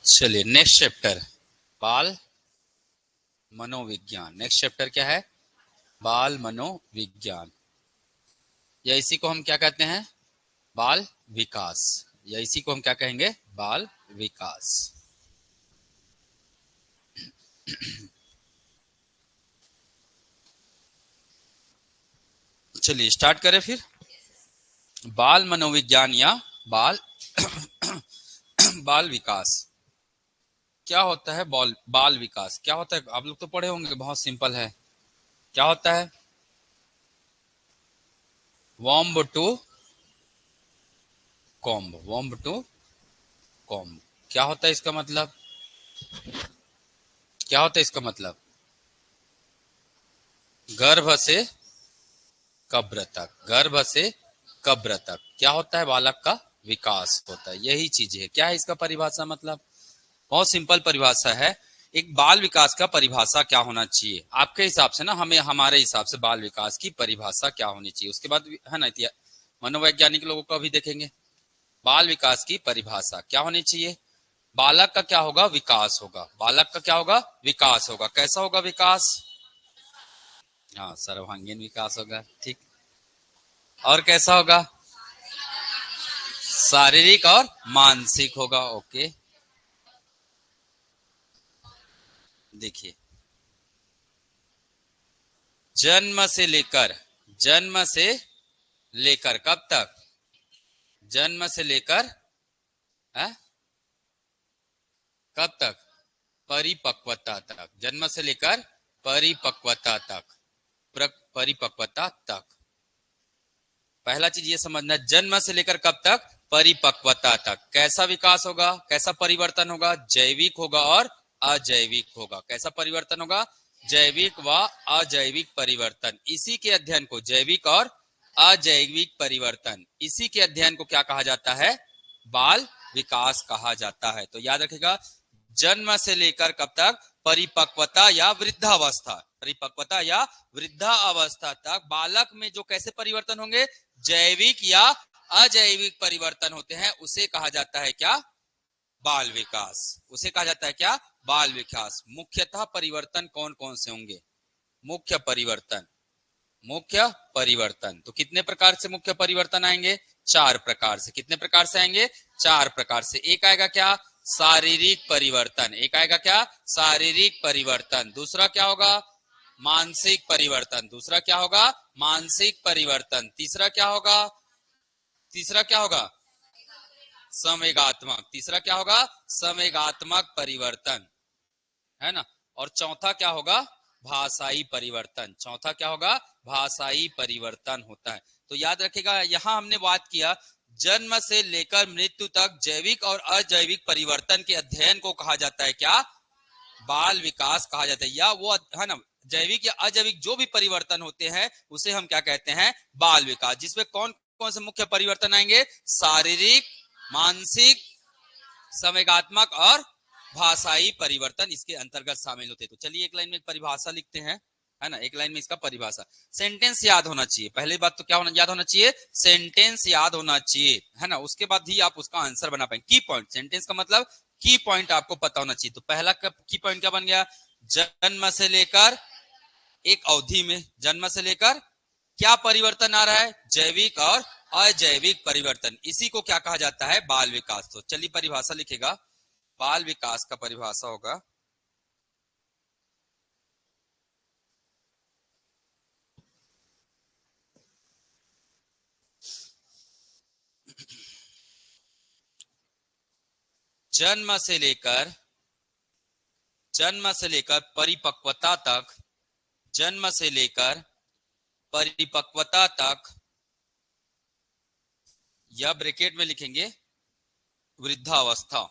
चलिए next chapter, बाल मनोविज्ञान। नेक्स्ट चैप्टर क्या है? बाल मनोविज्ञान, या इसी को हम क्या कहते हैं? बाल विकास, या इसी को हम क्या कहेंगे? बाल विकास। चलिए स्टार्ट करें फिर। बाल मनोविज्ञान या बाल बाल विकास क्या होता है? बाल बाल विकास क्या होता है? आप लोग तो पढ़े होंगे, बहुत सिंपल है। क्या होता है? Womb to comb, womb to comb. क्या होता है इसका मतलब? क्या होता है इसका मतलब? गर्भ से कब्र तक, गर्भ से कब्र तक क्या होता है? बालक का विकास होता है। यही चीज है। क्या है इसका परिभाषा? मतलब बहुत सिंपल परिभाषा है। एक बाल विकास का परिभाषा क्या होना चाहिए आपके हिसाब से ना? हमें हमारे हिसाब से बाल विकास की परिभाषा क्या होनी चाहिए, उसके बाद है ना मनोवैज्ञानिक लोगों को भी देखेंगे। बाल विकास की परिभाषा क्या होनी चाहिए? बालक का क्या होगा? विकास होगा। बालक का क्या होगा? विकास होगा। कैसा होगा विकास? हाँ, सर्वांगीण विकास होगा। ठीक। और कैसा होगा? शारीरिक और मानसिक होगा। ओके, देखिए, जन्म से लेकर, जन्म से लेकर कब तक? जन्म से लेकर है? कब तक? परिपक्वता तक। जन्म से लेकर परिपक्वता तक, परिपक्वता तक। पहला चीज ये समझना, जन्म से लेकर कब तक? परिपक्वता तक। कैसा विकास होगा? कैसा परिवर्तन होगा? जैविक होगा और अजैविक होगा। कैसा परिवर्तन होगा? जैविक व अजैविक परिवर्तन। इसी के अध्ययन को, जैविक और अजैविक परिवर्तन, इसी के अध्ययन को क्या कहा जाता है? बाल विकास कहा जाता है। तो याद रखिएगा, जन्म से लेकर कब तक? परिपक्वता या वृद्धावस्था, परिपक्वता या वृद्धावस्था तक बालक में जो कैसे परिवर्तन होंगे? जैविक या अजैविक परिवर्तन होते हैं, उसे कहा जाता है क्या? बाल विकास। उसे कहा जाता है क्या? बाल विकास। मुख्यतः परिवर्तन कौन कौन से होंगे? मुख्य परिवर्तन, मुख्य परिवर्तन तो कितने प्रकार से मुख्य परिवर्तन आएंगे? 4 प्रकार से। कितने प्रकार से आएंगे? 4 प्रकार से। एक आएगा क्या? शारीरिक परिवर्तन। एक आएगा क्या? शारीरिक परिवर्तन। दूसरा क्या होगा? मानसिक परिवर्तन। दूसरा क्या होगा? मानसिक परिवर्तन। तीसरा क्या होगा? तीसरा क्या होगा? संवेगात्मक। तीसरा क्या होगा? संवेगात्मक परिवर्तन, है ना। और चौथा क्या होगा? भाषाई परिवर्तन। चौथा क्या होगा? भाषाई परिवर्तन होता है। तो याद रखिएगा, यहां हमने बात किया जन्म से लेकर मृत्यु तक जैविक और अजैविक परिवर्तन के अध्ययन को कहा जाता है क्या? बाल विकास कहा जाता है। या वो है ना, जैविक या अजैविक जो भी परिवर्तन होते हैं उसे हम क्या कहते हैं? बाल विकास। जिसमें कौन कौन से मुख्य परिवर्तन आएंगे? शारीरिक, मानसिक, संवेगात्मक और भाषाई परिवर्तन इसके अंतर्गत शामिल होते हैं। तो चलिए एक लाइन में एक परिभाषा लिखते हैं, है ना। एक लाइन में इसका परिभाषा। सेंटेंस याद होना चाहिए। पहली बात तो क्या होना, याद होना चाहिए? सेंटेंस याद होना चाहिए, है ना। उसके बाद ही आप उसका आंसर बना पाएंगे। की पॉइंट, सेंटेंस का मतलब की पॉइंट आपको पता होना चाहिए। तो पहला की पॉइंट क्या बन गया? जन्म से लेकर एक अवधि में, जन्म से लेकर क्या परिवर्तन आ रहा है? जैविक और अजैविक परिवर्तन। इसी को क्या कहा जाता है? बाल विकास। तो चलिए परिभाषा लिखेगा। बाल विकास का परिभाषा होगा, जन्म से लेकर, जन्म से लेकर परिपक्वता तक, जन्म से लेकर परिपक्वता तक, या ब्रैकेट में लिखेंगे वृद्धावस्था।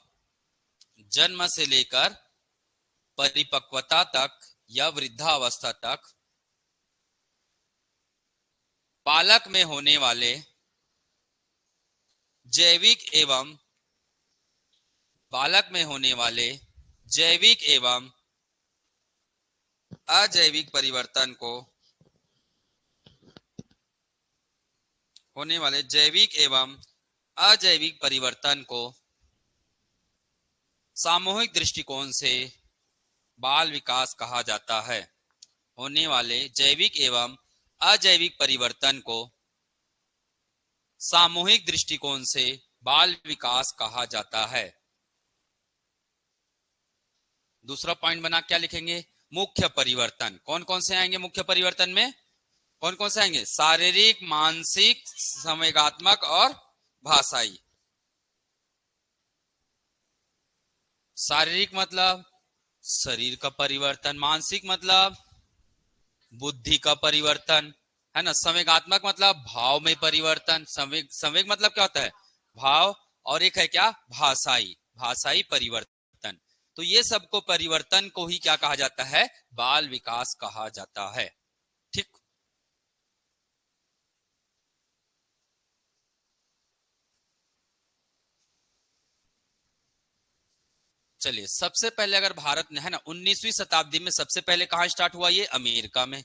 जन्म से लेकर परिपक्वता तक या वृद्धावस्था तक बालक में होने वाले जैविक एवं, बालक में होने वाले जैविक एवं अजैविक परिवर्तन को, होने वाले जैविक एवं अजैविक परिवर्तन को सामूहिक दृष्टिकोण से बाल विकास कहा जाता है। होने वाले जैविक एवं अजैविक परिवर्तन को सामूहिक दृष्टिकोण से बाल विकास कहा जाता है। दूसरा पॉइंट बना क्या लिखेंगे? मुख्य परिवर्तन। कौन कौन से आएंगे मुख्य परिवर्तन में? कौन कौन से आएंगे? शारीरिक, मानसिक, संवेगात्मक और भाषाई। शारीरिक मतलब शरीर का परिवर्तन, मानसिक मतलब बुद्धि का परिवर्तन, है ना। संवेगात्मक मतलब भाव में परिवर्तन। संवेग मतलब क्या होता है? भाव। और एक है क्या? भाषाई, भाषाई परिवर्तन। तो ये सबको परिवर्तन को ही क्या कहा जाता है? बाल विकास कहा जाता है। ठीक। चलिए, सबसे पहले अगर भारत ने, है ना, 19वीं शताब्दी में सबसे पहले कहां स्टार्ट हुआ? ये अमेरिका में।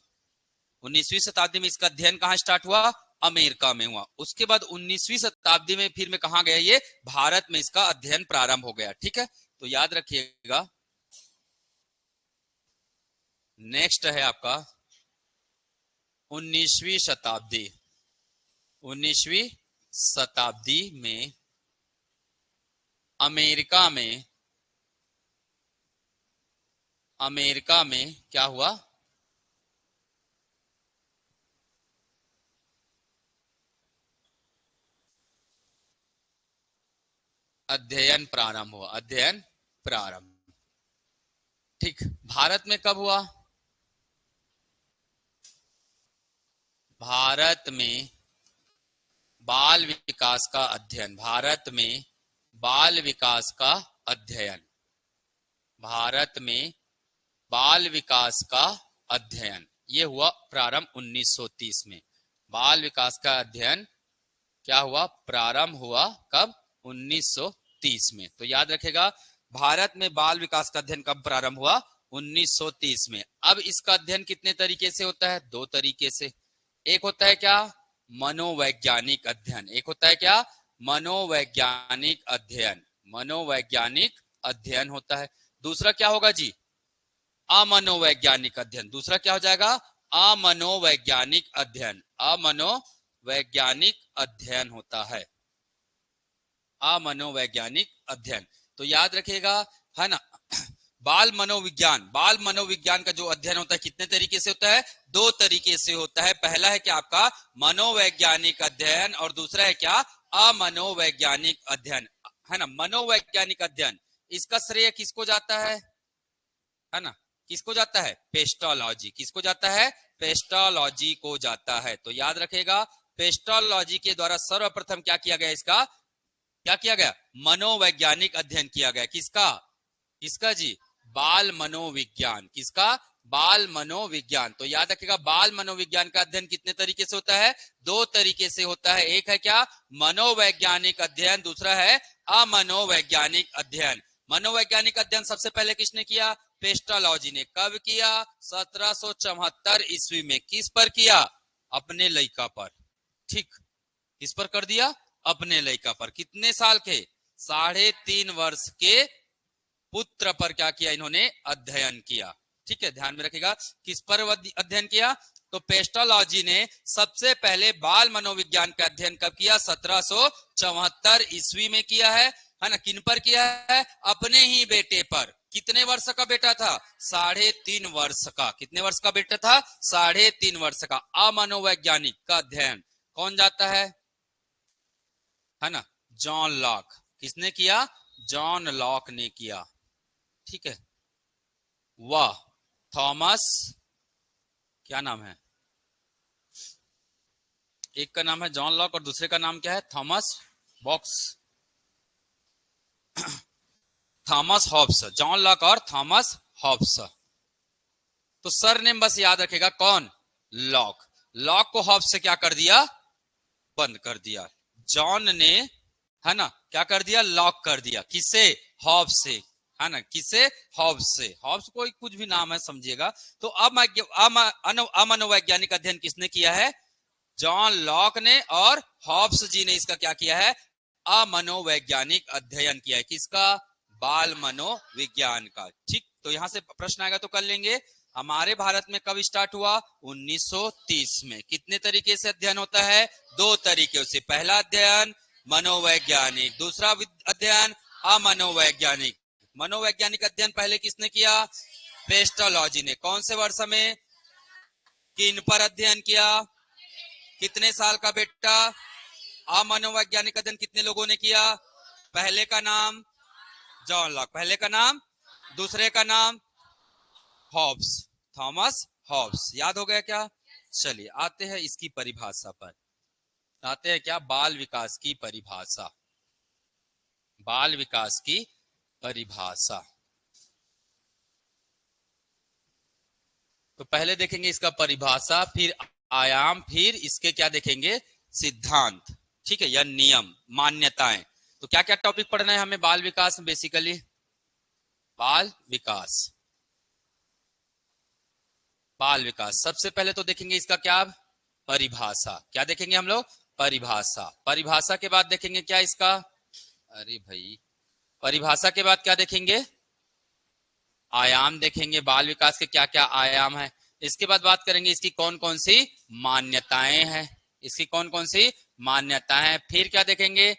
19वीं शताब्दी में इसका अध्ययन कहां स्टार्ट हुआ? अमेरिका में हुआ। उसके बाद 19वीं शताब्दी में फिर में कहां गया? ये भारत में इसका अध्ययन प्रारंभ हो गया। ठीक है, तो याद रखिएगा। नेक्स्ट है आपका 19वीं शताब्दी। 19वीं शताब्दी में अमेरिका में क्या हुआ? अध्ययन प्रारंभ हुआ। अध्ययन प्रारंभ। ठीक। भारत में कब हुआ? भारत में बाल विकास का अध्ययन। भारत में बाल विकास का अध्ययन। भारत में बाल विकास का अध्ययन ये हुआ प्रारंभ 1930 में। बाल विकास का अध्ययन क्या हुआ? प्रारंभ हुआ कब? 1930 में। तो याद रखेगा, भारत में बाल विकास का अध्ययन कब प्रारंभ हुआ? 1930 में। अब इसका अध्ययन कितने तरीके से होता है? दो तरीके से। एक होता है क्या? मनोवैज्ञानिक अध्ययन। एक होता है क्या? मनोवैज्ञानिक अध्ययन। मनोवैज्ञानिक अध्ययन होता है। दूसरा क्या होगा जी? अमनोवैज्ञानिक अध्ययन। दूसरा क्या हो जाएगा? अमनोवैज्ञानिक अध्ययन। अमनोवैज्ञानिक अध्ययन होता है। अमनोवैज्ञानिक अध्ययन। तो याद रखिएगा, है ना। बाल मनोविज्ञान का जो अध्ययन होता है कितने तरीके से होता है? दो तरीके से होता है। पहला है क्या आपका? मनोवैज्ञानिक अध्ययन, और दूसरा है क्या? अमनोवैज्ञानिक अध्ययन, है ना। मनोवैज्ञानिक अध्ययन, इसका श्रेय किसको जाता है ना? किसको जाता है? पेस्टोलॉजी। किसको जाता है? पेस्टोलॉजी को जाता है। तो याद रखेगा, पेस्टोलॉजी के द्वारा सर्वप्रथम क्या किया गया? इसका क्या किया गया? मनोवैज्ञानिक अध्ययन किया गया। किसका? किसका जी? बाल मनोविज्ञान। किसका? बाल मनोविज्ञान। तो याद रखिएगा, बाल मनोविज्ञान का अध्ययन कितने तरीके से होता है? दो तरीके से होता है। एक है क्या? मनोवैज्ञानिक अध्ययन, दूसरा है अमनोवैज्ञानिक अध्ययन। मनोवैज्ञानिक अध्ययन सबसे पहले किसने किया? पेस्टोलॉजी ने। कब किया? 1774 ईस्वी में। किस पर किया? अपने लड़का पर। ठीक। किस पर कर दिया? अपने लड़का पर। कितने साल के? 3.5 वर्ष के पुत्र पर क्या किया इन्होंने? अध्ययन किया। ठीक है, ध्यान में रखिएगा। किस पर अध्ययन किया? तो पेस्टोलॉजी ने सबसे पहले बाल मनोविज्ञान का अध्ययन कब किया? 1774 ईस्वी में किया है ना। किन पर किया है? अपने ही बेटे पर। कितने वर्ष का बेटा था? 3.5 वर्ष का। कितने वर्ष का बेटा था? 3.5 वर्ष का। अमनोवैज्ञानिक का अध्ययन कौन जाता है ना? John Locke. किसने किया? जॉन लॉक ने किया। ठीक है। वह थॉमस, क्या नाम है? एक का नाम है जॉन लॉक और दूसरे का नाम क्या है? Thomas box. Thomas Hobbes. John Locke और थॉमस हॉब्स। तो सर नेम बस याद रखेगा। कौन? लॉक। लॉक को हॉब्स से क्या कर दिया? बंद कर दिया। जॉन ने, है ना, क्या कर दिया? लॉक कर दिया। किससे? हॉब्स से, है ना। किससे? हॉब्स से। हॉब्स कोई कुछ भी नाम है, समझिएगा। तो अमनोवैज्ञानिक अध्ययन किसने किया है? जॉन लॉक ने। और हॉब्स जी ने इसका क्या किया है? अमनोवैज्ञानिक अध्ययन किया है। किसका? बाल मनोविज्ञान का। ठीक, तो यहां से प्रश्न आएगा तो कर लेंगे। हमारे भारत में कब स्टार्ट हुआ? 1930 में। कितने तरीके से अध्ययन होता है? 2 तरीके से। पहला अध्ययन मनोवैज्ञानिक, दूसरा अध्ययन अमनोवैज्ञानिक। मनोवैज्ञानिक अध्ययन पहले किसने किया? पेस्टोलॉजी ने। कौन से वर्ष में, किन पर अध्ययन किया? कितने साल का बेटा? अमनोवैज्ञानिक अध्ययन कितने लोगों ने किया? पहले का नाम जॉन लॉक, पहले का नाम, दूसरे का नाम हॉब्स, थॉमस हॉब्स। याद हो गया क्या? चलिए आते हैं इसकी परिभाषा पर। आते हैं क्या? बाल विकास की परिभाषा। बाल विकास की परिभाषा। तो पहले देखेंगे इसका परिभाषा, फिर आयाम, फिर इसके क्या देखेंगे? सिद्धांत। ठीक है, या नियम, मान्यताएं। तो क्या क्या टॉपिक पढ़ना है हमें बाल विकास में? बेसिकली बाल विकास, बाल विकास। सबसे पहले तो देखेंगे इसका क्या? परिभाषा। क्या देखेंगे हम लोग? परिभाषा। परिभाषा के बाद देखेंगे क्या इसका? अरे भाई, परिभाषा के बाद क्या देखेंगे? आयाम देखेंगे, बाल विकास के क्या क्या आयाम है। इसके बाद बात करेंगे इसकी कौन कौन सी मान्यताएं हैं, इसकी कौन कौन सी मान्यताएं हैं। फिर क्या देखेंगे?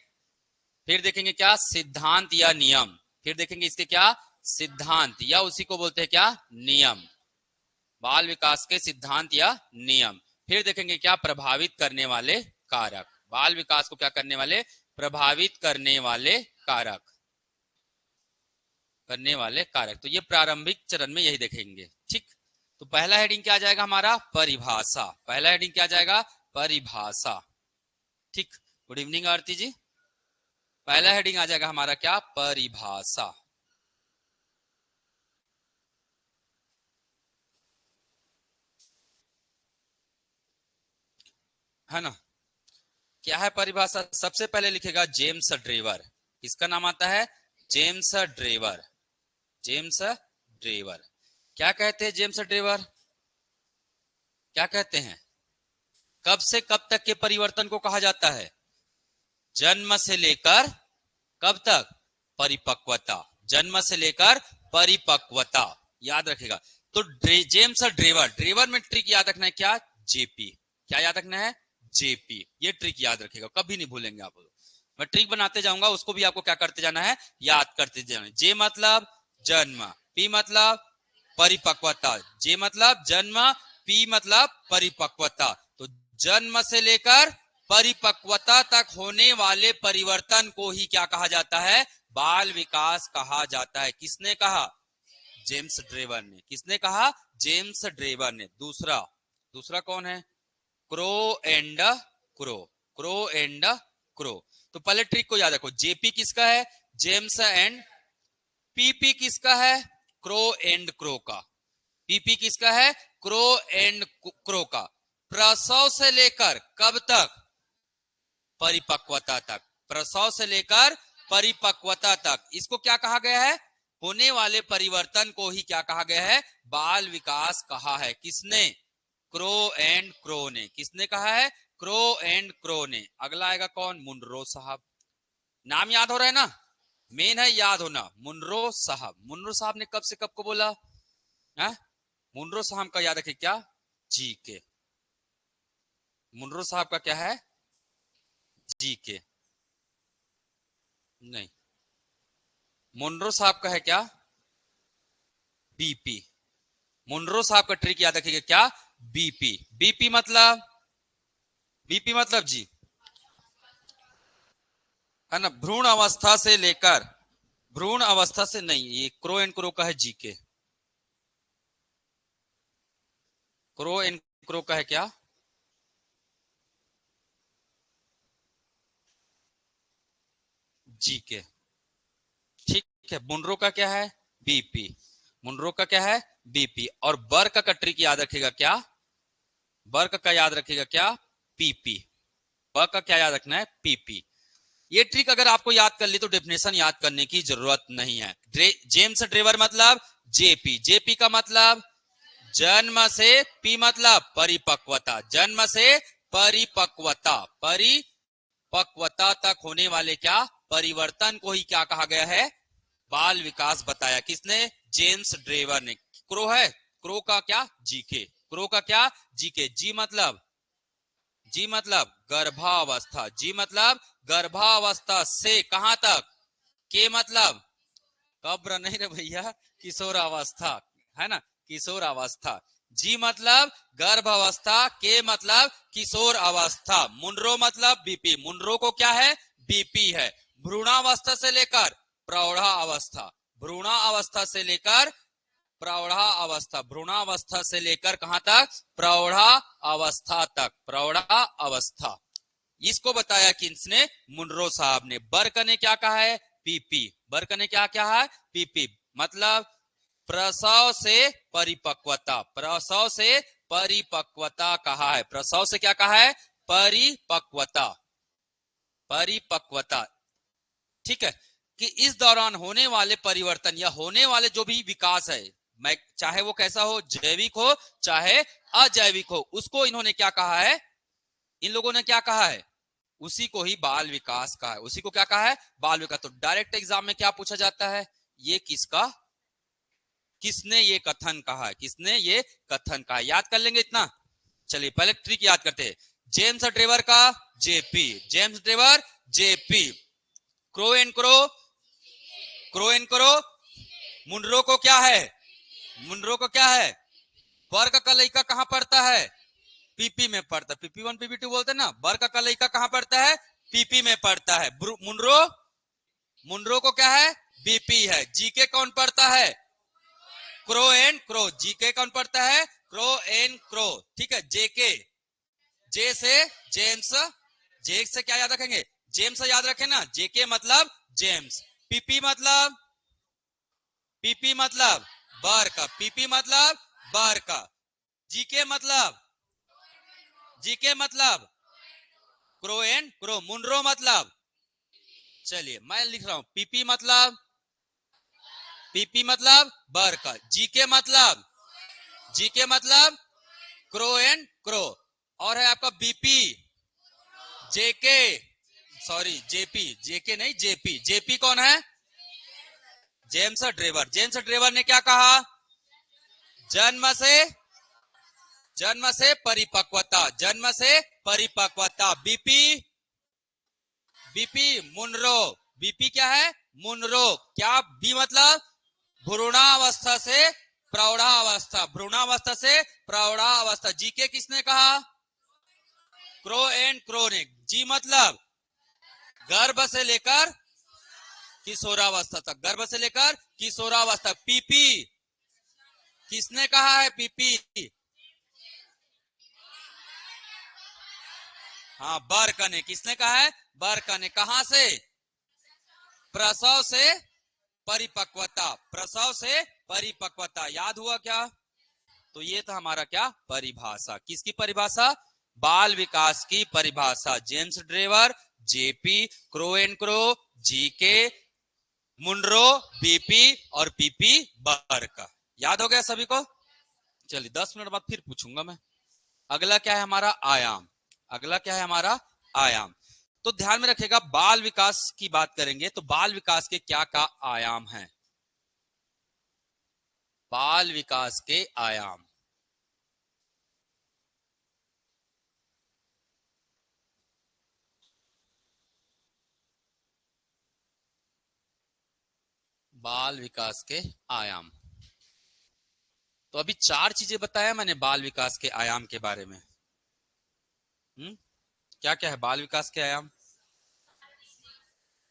फिर देखेंगे क्या? सिद्धांत या नियम। फिर देखेंगे इसके क्या? सिद्धांत, या उसी को बोलते हैं क्या? नियम। बाल विकास के सिद्धांत या नियम। फिर देखेंगे क्या? प्रभावित करने वाले कारक। बाल विकास को क्या करने वाले? प्रभावित करने वाले कारक, करने वाले कारक। तो ये प्रारंभिक चरण में यही देखेंगे। ठीक, तो पहला हेडिंग क्या आ जाएगा हमारा? परिभाषा। पहला हेडिंग क्या आ जाएगा? परिभाषा। ठीक, गुड इवनिंग आरती जी। पहला हेडिंग आ जाएगा हमारा क्या? परिभाषा। है ना? क्या है परिभाषा? सबसे पहले लिखेगा जेम्स ड्रेवर। किसका नाम आता है? James Drever. James Drever. क्या कहते हैं जेम्स ड्रेवर? क्या कहते हैं? कब से कब तक के परिवर्तन को कहा जाता है? जन्म से लेकर कब तक? परिपक्वता। जन्म से लेकर परिपक्वता, याद रखेगा। तो जेम्स ड्रेवर, ड्रेवर में ट्रिक याद रखना है क्या? जेपी। क्या याद रखना है? जेपी। ये ट्रिक याद रखेगा, कभी नहीं भूलेंगे आप। मैं ट्रिक बनाते जाऊंगा, उसको भी आपको क्या करते जाना है? याद करते जाना है। जे मतलब जन्म, पी मतलब परिपक्वता। जे मतलब जन्म, पी मतलब परिपक्वता। तो जन्म से लेकर परिपक्वता तक होने वाले परिवर्तन को ही क्या कहा जाता है? बाल विकास कहा जाता है। किसने कहा? जेम्स ड्रेवर ने। किसने कहा? जेम्स ड्रेवर ने। दूसरा, दूसरा कौन है? Crow and Crow. Crow and crow. तो पहले ट्रिक को याद रखो। जेपी किसका है? James and. पीपी किसका है? क्रो एंड क्रो का। पीपी किसका है? क्रो एंड क्रो का। प्रसव से लेकर कब तक? परिपक्वता तक। प्रसव से लेकर परिपक्वता तक। इसको क्या कहा गया है? होने वाले परिवर्तन को ही क्या कहा गया है? बाल विकास कहा है। किसने? क्रो एंड क्रो ने। किसने कहा है? क्रो एंड क्रो ने। अगला आएगा कौन? मुनरो साहब। नाम याद हो रहा है ना? मेन है याद होना। मुनरो साहब। मुनरो साहब ने कब से कब को बोला है? मुनरो साहब का याद रखिए क्या? जी के। मुनरो साहब का क्या है? जी के नहीं, मुनरो साहब का है क्या? बीपी। मुनरो साहब का ट्रिक याद रखिएगा क्या? बीपी। बीपी मतलब, बीपी मतलब जी, है ना? भ्रूण अवस्था से लेकर, भ्रूण अवस्था से नहीं, ये क्रो एंड क्रो का है जीके। क्रो एंड क्रो का है क्या? जीके। ठीक है। मुनरो का क्या है? बीपी। मुनरो का क्या है? बीपी। और बर्क का ट्रिक याद रखेगा क्या? बर्क का याद रखेगा क्या? पीपी। बर्क का क्या याद रखना है? पीपी। ये ट्रिक अगर आपको याद कर ली तो डेफिनेशन याद करने की जरूरत नहीं है। जेम्स ड्रेवर मतलब जेपी। जेपी का मतलब जन्म से, पी मतलब परिपक्वता। जन्म से परिपक्वता, परिपक्वता तक होने वाले क्या? परिवर्तन को ही क्या कहा गया है? बाल विकास बताया किसने? जेम्स ड्रेवर ने। क्रो है, क्रो का क्या? जीके। क्रो का क्या? जीके। जी मतलब गर्भावस्था, जी मतलब गर्भावस्था से कहां तक? के मतलब कब्र नहीं रे भैया, किशोरावस्था, है ना, किशोरावस्था। जी मतलब गर्भ अवस्था, के मतलब किशोर अवस्था, मुनरो मतलब बीपी, मुनरो को क्या है? बीपी है। भ्रूणावस्था से लेकर प्रौढ़ा अवस्था, भ्रूणा अवस्था से लेकर प्रौढ़ा अवस्था, भ्रूणावस्था से लेकर कहां तक? प्रौढ़ा अवस्था तक, प्रौढ़ा अवस्था। इसको बताया किसने? मुनरो साहब ने। बर्क ने क्या कहा है? पीपी। बर्क ने क्या कहा है? पीपी मतलब प्रसव से परिपक्वता, प्रसव से परिपक्वता कहा है। प्रसव से क्या कहा है? परिपक्वता, परिपक्वता। ठीक है, कि इस दौरान होने वाले परिवर्तन या होने वाले जो भी विकास है, मैं चाहे वो कैसा हो, जैविक हो चाहे अजैविक हो, उसको इन्होंने क्या कहा है? इन लोगों ने क्या कहा है? उसी को ही बाल विकास कहा है। उसी को क्या कहा है? बाल विकास। तो डायरेक्ट एग्जाम में क्या पूछा जाता है? ये किसका, किसने ये कथन कहा है? किसने ये कथन कहा? याद कर लेंगे इतना। चलिए पहले ट्रिक याद करते हैं। जेम्स ड्रेवर का JP, James Drever JP. Crow and Crow, Crow and Crow. Munro को क्या है? मुनरो को क्या है? वर्ग का लड़का कहां पढ़ता है? पीपी में पढ़ता है। पीपी वन पीपी टू बोलते हैं ना। वर्ग का लड़का कहां पढ़ता है? पीपी में पढ़ता है। मुनरो, मुनरो को क्या है? बीपी है। जीके कौन पढ़ता है? Crow and Crow. जीके कौन पढ़ता है? Crow and crow. ठीक है। जेके, जे से जेम्स, जे से क्या याद रखेंगे? जेम्स याद रखें ना। जेके मतलब जेम्स। पीपी मतलब, पीपी मतलब बर्क, पीपी मतलब बर्क। जीके मतलब, जीके मतलब क्रो एंड क्रो। मुनरो मतलब, चलिए मैं लिख रहा हूं, पीपी मतलब, पीपी मतलब बर्क, जीके मतलब, जीके मतलब क्रो एंड क्रो। और है आपका बीपी, जेके, सॉरी जेपी, जेके नहीं जेपी। जेपी कौन है? James Drever. जेम्स ड्रेवर ने क्या कहा? जन्म से, जन्म से परिपक्वता, जन्म से परिपक्वता। बीपी, बीपी मुनरो, बीपी क्या है? मुनरो। क्या बी मतलब? भ्रूणावस्था से प्रौढ़ावस्था, भ्रूणावस्था से प्रौढ़ावस्था। जीके किसने कहा? क्रो एंड क्रो ने। जी मतलब गर्भ से लेकर किशोरावस्था तक, गर्भ से लेकर किशोरावस्था। पीपी किसने कहा है? पीपी, हाँ बर्क ने। किसने कहा है? बर्क ने। कहां से? प्रसव से परिपक्वता, प्रसव से परिपक्वता। याद हुआ क्या? तो ये था हमारा क्या? परिभाषा। किसकी परिभाषा? बाल विकास की परिभाषा। James Drever, JP, Crow and Crow, GK, Munro, BP और पीपी बर्क। याद हो गया सभी को? चलिए 10 मिनट बाद फिर पूछूंगा मैं। अगला क्या है हमारा? आयाम। अगला क्या है हमारा? आयाम। तो ध्यान में रखिएगा, बाल विकास की बात करेंगे तो बाल विकास के क्या क्या आयाम हैं? बाल विकास के आयाम, बाल विकास के आयाम। तो अभी 4 चीजें बताया मैंने बाल विकास के आयाम के बारे में। क्या क्या है बाल विकास के आयाम?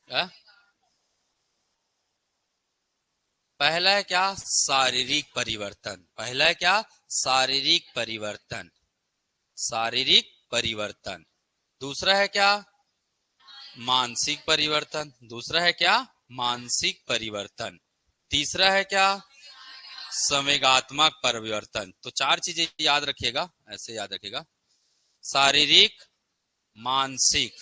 है? पहला है क्या? शारीरिक परिवर्तन। पहला है क्या? शारीरिक परिवर्तन, शारीरिक परिवर्तन। दूसरा है क्या? मानसिक परिवर्तन। दूसरा है क्या? मानसिक परिवर्तन। तीसरा है क्या? संवेगात्मक परिवर्तन। तो 4 चीजें याद रखिएगा, ऐसे याद रखिएगा। शारीरिक, मानसिक,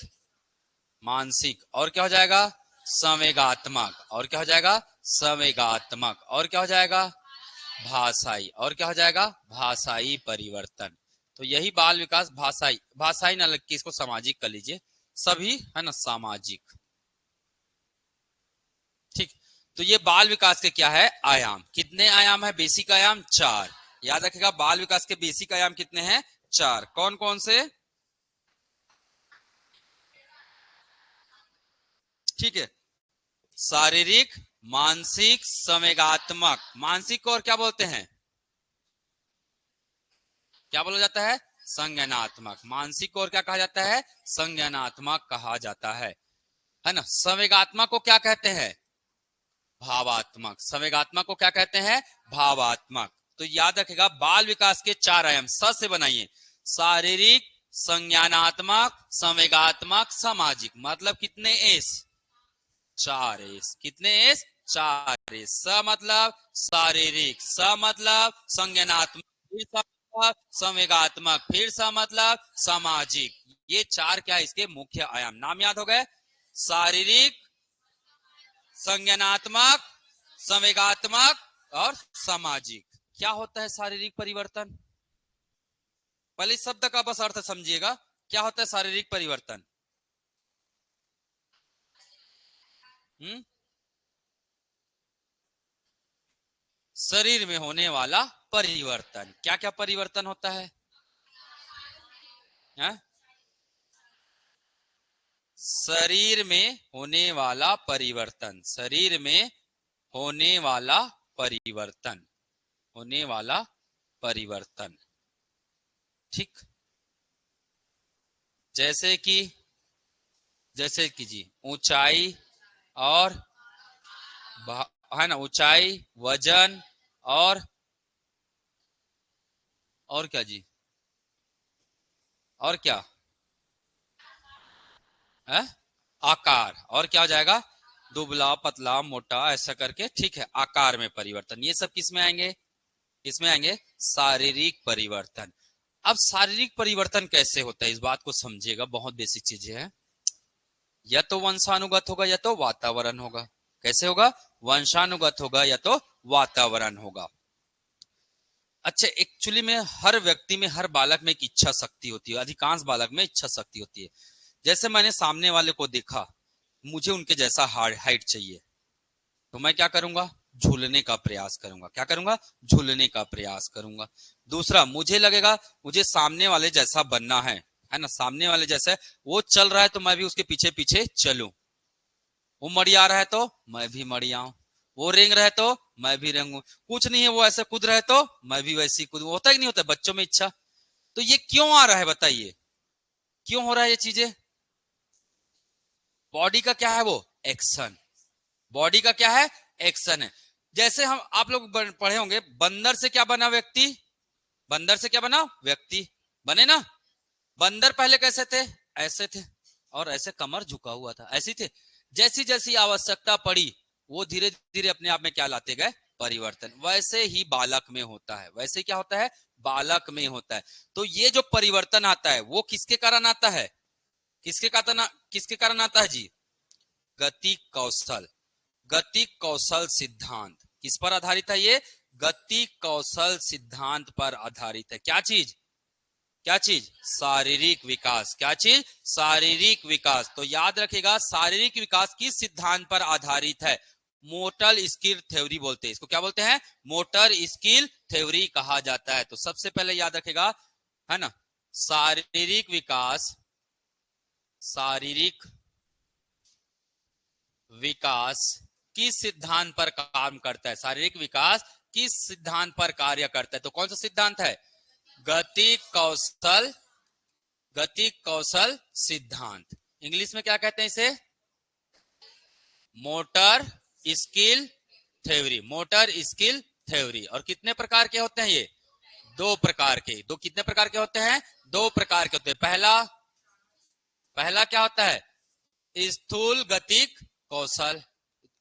मानसिक और क्या हो जाएगा? संवेगात्मक। और क्या हो जाएगा? संवेगात्मक। और क्या हो जाएगा? भाषाई। और क्या हो जाएगा? भाषाई परिवर्तन। तो यही बाल विकास। भाषाई, भाषाई ना लग के इसको सामाजिक कर लीजिए, सभी है ना सामाजिक। ठीक। तो ये बाल विकास के क्या है आयाम, कितने आयाम है, बेसिक आयाम 4। याद रखेगा बाल विकास के बेसिक आयाम कितने हैं 4। कौन कौन से, ठीक है, शारीरिक, मानसिक, संवेगात्मक। मानसिक को और क्या बोलते हैं, क्या बोला जाता है, संज्ञानात्मक। मानसिक को और क्या कहा जाता है, संज्ञानात्मक कहा जाता है ना। संवेगात्मक को क्या कहते हैं, भावात्मक। संवेगात्मक को क्या कहते हैं, भावात्मक। तो याद रखेगा बाल विकास के 4 आयाम स से बनाइए, शारीरिक, संज्ञानात्मक, संवेगात्मक, सामाजिक। मतलब कितने एस, 4 एस। कितने एस, 4 एस। स मतलब शारीरिक, स मतलब संज्ञानात्मक, फिर स मतलब संवेगात्मक, फिर स मतलब सामाजिक। ये 4 क्या है इसके मुख्य आयाम। नाम याद हो गए, शारीरिक, संज्ञानात्मक, संवेगात्मक और सामाजिक। क्या होता है शारीरिक परिवर्तन, पहले इस शब्द का बस अर्थ समझिएगा। क्या होता है शारीरिक परिवर्तन, शरीर में होने वाला परिवर्तन। क्या क्या परिवर्तन होता है, हा? शरीर में होने वाला परिवर्तन, शरीर में होने वाला परिवर्तन, होने वाला परिवर्तन, ठीक। जैसे कि, जैसे कि जी ऊंचाई और है ना, ऊंचाई, वजन और क्या जी, और क्या है, आकार। और क्या हो जाएगा, दुबला, पतला, मोटा, ऐसा करके, ठीक है। आकार में परिवर्तन, ये सब किस में आएंगे, इसमें आएंगे शारीरिक परिवर्तन। अब शारीरिक परिवर्तन कैसे होता है इस बात को समझिएगा, बहुत बेसिक चीजें हैं। या तो वंशानुगत होगा या तो वातावरण होगा। कैसे होगा, वंशानुगत होगा या तो वातावरण होगा। अच्छा, एक्चुअली में हर व्यक्ति में, हर बालक में एक इच्छा शक्ति होती है, अधिकांश बालक में इच्छा शक्ति होती है। जैसे मैंने सामने वाले को देखा, मुझे उनके जैसा हाइट चाहिए, तो मैं क्या करूंगा, झूलने का प्रयास करूंगा। क्या करूंगा, झूलने का प्रयास करूंगा। दूसरा, मुझे लगेगा मुझे सामने वाले जैसा बनना है ना, सामने वाले जैसा वो चल रहा है तो मैं भी उसके पीछे पीछे चलूं। वो मड़िया रहा है तो मैं भी मड़ियाऊं, वो रेंग रहा है तो मैं भी रेंगू। कुछ नहीं है, वो ऐसे कूद रहा है तो मैं भी वैसे ही कूद। होता ही नहीं होता बच्चों में इच्छा। तो ये क्यों आ रहा है बताइए, क्यों हो रहा है ये चीजें, बॉडी का क्या है वो एक्शन, बॉडी का क्या है एक्शन है। जैसे हम आप लोग पढ़े होंगे, बंदर से क्या बना व्यक्ति, बंदर से क्या बना व्यक्ति, बने ना। बंदर पहले कैसे थे, ऐसे थे, और ऐसे कमर झुका हुआ था, ऐसे थे। जैसी जैसी आवश्यकता पड़ी वो धीरे धीरे अपने आप में क्या लाते गए, परिवर्तन। वैसे ही बालक में होता है, वैसे क्या होता है, बालक में होता है। तो ये जो परिवर्तन आता है वो किसके कारण आता है, किसके कारण आता है जी, गति कौशल, गति कौशल सिद्धांत। किस पर आधारित है ये, गति कौशल सिद्धांत पर आधारित है। क्या चीज, क्या चीज, शारीरिक विकास। क्या चीज, शारीरिक विकास। तो याद रखेगा शारीरिक विकास किस सिद्धांत पर आधारित है, मोटर स्किल थ्योरी बोलते हैं इसको। क्या बोलते हैं, मोटर स्किल थ्योरी कहा जाता है। तो सबसे पहले याद रखेगा, है ना, शारीरिक विकास, शारीरिक विकास किस सिद्धांत पर काम करता है, शारीरिक विकास किस सिद्धांत पर कार्य करता है। तो कौन सा सिद्धांत है, गति कौशल, गति कौशल सिद्धांत। इंग्लिश में क्या कहते हैं इसे, motor skill theory, motor skill theory. और कितने प्रकार के होते हैं ये, 2 प्रकार के। दो कितने प्रकार के होते हैं, 2 प्रकार के होते हैं। पहला, पहला क्या होता है, स्थूल गतिक कौशल।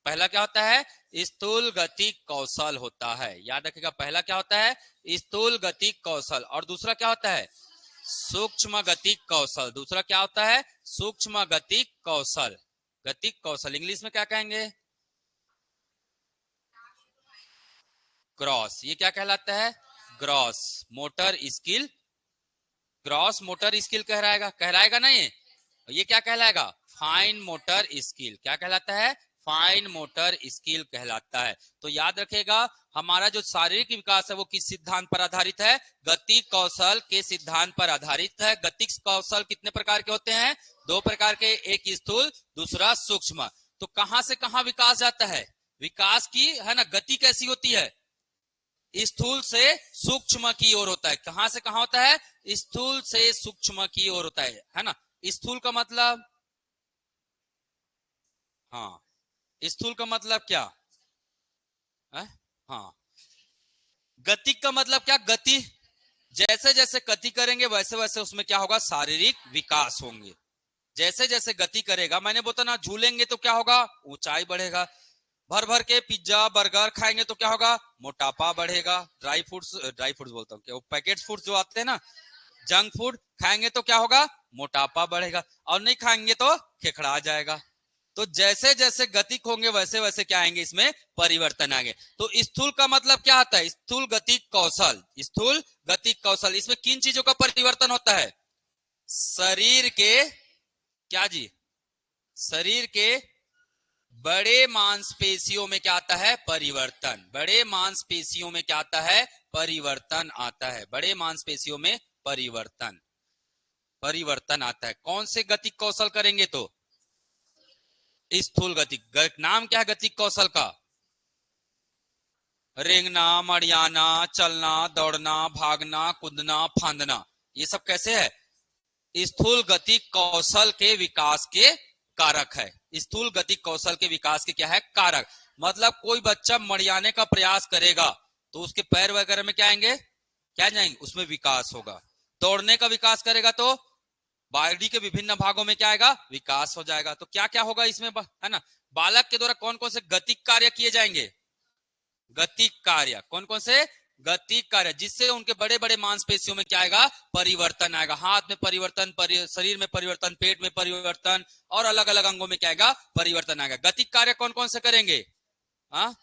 पहला क्या होता है, स्थूल गतिक कौशल होता है। याद रखिएगा पहला क्या होता है, स्थूल गतिक कौशल। और दूसरा क्या होता है, सूक्ष्म गतिक कौशल। दूसरा क्या होता है, सूक्ष्म गतिक कौशल, गतिक कौशल। इंग्लिश में क्या कहेंगे, ग्रॉस। ये क्या कहलाता है, gross motor skill, gross motor skill कहलाएगा, कहलाएगा ना ये। ये क्या कहलाएगा, फाइन मोटर स्किल। क्या कहलाता है, फाइन मोटर स्किल कहलाता है। तो याद रखेगा, हमारा जो शारीरिक विकास है वो किस सिद्धांत पर आधारित है? गतिक कौशल के सिद्धांत पर आधारित है। गतिक कौशल कितने प्रकार के होते हैं? दो प्रकार के, एक स्थूल, दूसरा सूक्ष्म। तो कहां से कहां विकास जाता है? विकास की है ना गति कैसी होती है? स्थूल से सूक्ष्म की ओर होता है। कहां से कहां होता है? स्थूल से सूक्ष्म की ओर होता है ना। स्थूल का मतलब, हाँ, स्थूल का मतलब क्या है? हाँ, गति का मतलब क्या? गति, जैसे जैसे गति करेंगे वैसे वैसे उसमें क्या होगा? शारीरिक विकास होंगे। जैसे जैसे गति करेगा, मैंने बोला ना, झूलेंगे तो क्या होगा? ऊंचाई बढ़ेगा। भर भर के पिज्जा बर्गर खाएंगे तो क्या होगा? मोटापा बढ़ेगा। ड्राई फ्रूट्स बोलता हूँ, क्या वो पैकेट फूड्स जो आते हैं ना, जंक फूड खाएंगे तो क्या होगा? मोटापा बढ़ेगा। और नहीं खाएंगे तो खेखड़ा जाएगा। तो जैसे जैसे गतिक होंगे वैसे वैसे क्या आएंगे? इसमें परिवर्तन आएंगे। तो स्थूल का मतलब क्या आता है? स्थूल गतिक कौशल। स्थूल गतिक कौशल, इसमें किन चीजों का परिवर्तन होता है? शरीर के, क्या जी? शरीर के बड़े मांसपेशियों में क्या आता है? परिवर्तन। बड़े मांसपेशियों में क्या आता है? परिवर्तन आता है। बड़े मांसपेशियों में परिवर्तन परिवर्तन आता है। कौन से गतिक कौशल करेंगे तो? स्थूल गतिक। नाम क्या है गतिक कौशल का? रेंगना, मड़ियाना, चलना, दौड़ना, भागना, कूदना, फांदना। ये सब कैसे है? स्थूल गतिक कौशल के विकास के कारक है। स्थूल गतिक कौशल के विकास के क्या है? कारक। मतलब कोई बच्चा मड़ियाने का प्रयास करेगा तो उसके पैर वगैरह में क्या आएंगे? क्या जाएंगे? उसमें विकास होगा। दौड़ने का विकास करेगा तो बॉडी के विभिन्न भागों में क्या आएगा? विकास हो जाएगा। तो क्या क्या होगा इसमें, है ना? बालक के द्वारा कौन कौन से गतिक कार्य किए जाएंगे? गतिक कार्य, कौन कौन से गतिक कार्य, जिससे उनके बड़े बड़े मांसपेशियों में क्या आएगा? परिवर्तन आएगा। हाथ में परिवर्तन, शरीर में परिवर्तन, पेट में परिवर्तन, और अलग अलग अंगों में क्या आएगा? परिवर्तन आएगा। गतिक कार्य कौन कौन से करेंगे? हाँ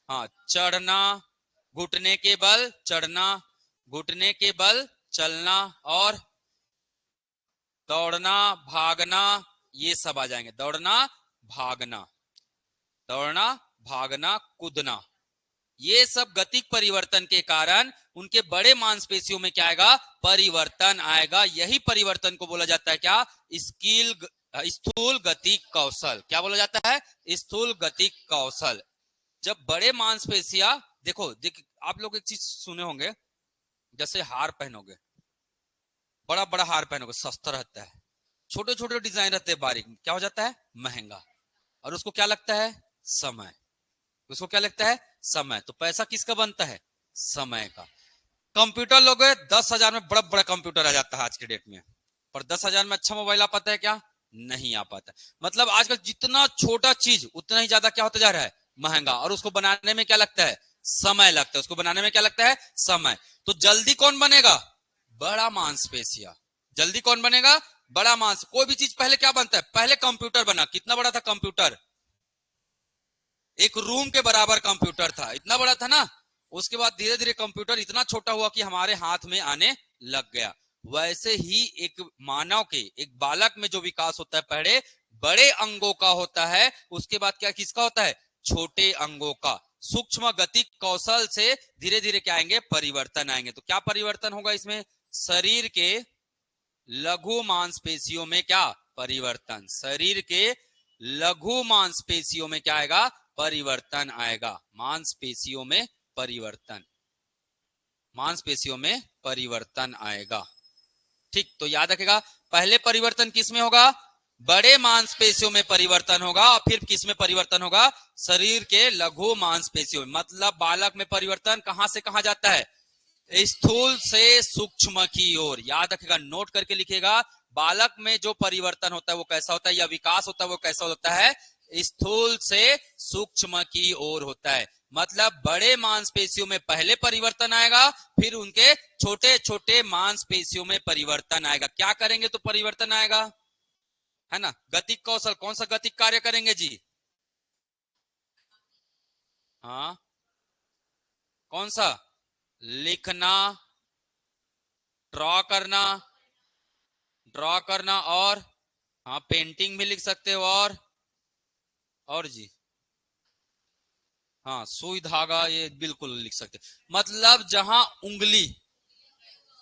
हाँ, चढ़ना, घुटने के बल चढ़ना, घुटने के बल चलना, और दौड़ना, भागना, ये सब आ जाएंगे। दौड़ना, भागना, दौड़ना, भागना, कूदना, ये सब गतिक परिवर्तन के कारण उनके बड़े मांसपेशियों में क्या आएगा? परिवर्तन आएगा। यही परिवर्तन को बोला जाता है क्या? स्किल, स्थूल गतिक कौशल। क्या बोला जाता है? स्थूल गतिक कौशल। जब बड़े मांसपेशियां, देखो आप लोग एक चीज सुने होंगे, जैसे हार पहनोगे, बड़ा बड़ा हार पहनोगे, सस्ता रहता है। छोटे छोटे डिजाइन रहते हैं बारीक, क्या हो जाता है? महंगा। और उसको क्या लगता है? समय। उसको क्या लगता है? समय। तो पैसा किसका बनता है? समय का। कंप्यूटर लोगे 10,000 में बड़ा बड़ा कंप्यूटर आ जाता है आज के डेट में, पर 10,000 में अच्छा मोबाइल आ पाता है क्या? नहीं आ पाता। मतलब आजकल जितना छोटा चीज उतना ही ज्यादा क्या होता जा रहा है? महंगा। और उसको बनाने में क्या लगता है? समय लगता है। उसको बनाने में क्या लगता है? समय। तो जल्दी कौन बनेगा? बड़ा मांसपेशिया। जल्दी कौन बनेगा? बड़ा मांस। कोई भी चीज पहले क्या बनता है? पहले कंप्यूटर बना। कितना बड़ा था कंप्यूटर? एक रूम के बराबर कंप्यूटर था, इतना बड़ा था ना। उसके बाद धीरे धीरे कंप्यूटर इतना छोटा हुआ कि हमारे हाथ में आने लग गया। वैसे ही एक मानव के, एक बालक में जो विकास होता है, पहले बड़े अंगों का होता है, उसके बाद क्या किसका होता है? छोटे अंगों का। सूक्ष्म गतिक कौशल से धीरे धीरे क्या आएंगे? परिवर्तन आएंगे। तो क्या परिवर्तन होगा इसमें? शरीर के लघु मांसपेशियों में क्या? परिवर्तन। शरीर के लघु मांसपेशियों में क्या आएगा? परिवर्तन आएगा। मांसपेशियों में परिवर्तन, मांसपेशियों में परिवर्तन आएगा। ठीक, तो याद रखेगा, पहले परिवर्तन किस में होगा? बड़े मांसपेशियों में परिवर्तन होगा, और फिर किस में परिवर्तन होगा? शरीर के लघु मांसपेशियों में। मतलब बालक में परिवर्तन कहां से कहां जाता है? स्थूल से सूक्ष्म की ओर। याद रखेगा, नोट करके लिखेगा, बालक में जो परिवर्तन होता है वो कैसा होता है, या विकास होता है वो कैसा होता है? स्थूल से सूक्ष्म की ओर होता है। मतलब बड़े मांसपेशियों में पहले परिवर्तन आएगा, फिर उनके छोटे छोटे मांसपेशियों में परिवर्तन आएगा। क्या करेंगे तो परिवर्तन आएगा? है ना। गतिक कौशल, कौन सा गतिक कार्य करेंगे जी? हाँ, कौन सा? लिखना, ड्रॉ करना, ड्रॉ करना, और हाँ, पेंटिंग भी लिख सकते हो, और जी, हाँ सुई धागा, ये बिल्कुल लिख सकते। मतलब जहां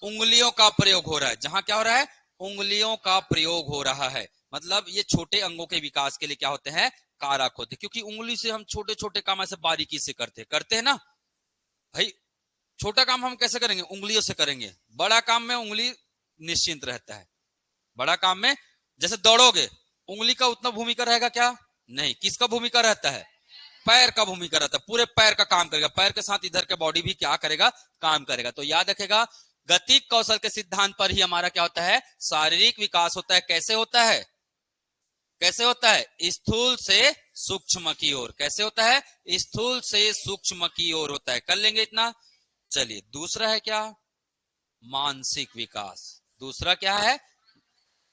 उंगलियों का प्रयोग हो रहा है, जहां क्या हो रहा है, उंगलियों का प्रयोग हो रहा है, मतलब ये छोटे अंगों के विकास के लिए क्या होते हैं, कारक होते हैं। क्योंकि उंगली से हम छोटे छोटे काम ऐसे बारीकी से करते हैं ना भाई। छोटा काम हम कैसे करेंगे, उंगलियों से करेंगे। बड़ा काम में उंगली निश्चिंत रहता है। बड़ा काम में जैसे दौड़ोगे, उंगली का उतना भूमिका रहेगा क्या, नहीं। किसका भूमिका रहता है, पैर का भूमिका रहता है। पूरे पैर का काम करेगा, पैर के साथ इधर के बॉडी भी क्या करेगा, काम करेगा। तो याद रखेगा, गतिक कौशल के सिद्धांत पर ही हमारा क्या होता है, शारीरिक विकास होता है। कैसे होता है, कैसे होता है, स्थूल से सूक्ष्म की ओर। कैसे होता है, स्थूल से सूक्ष्म की ओर होता है। कर लेंगे इतना। चलिए दूसरा है क्या, मानसिक विकास। दूसरा क्या है,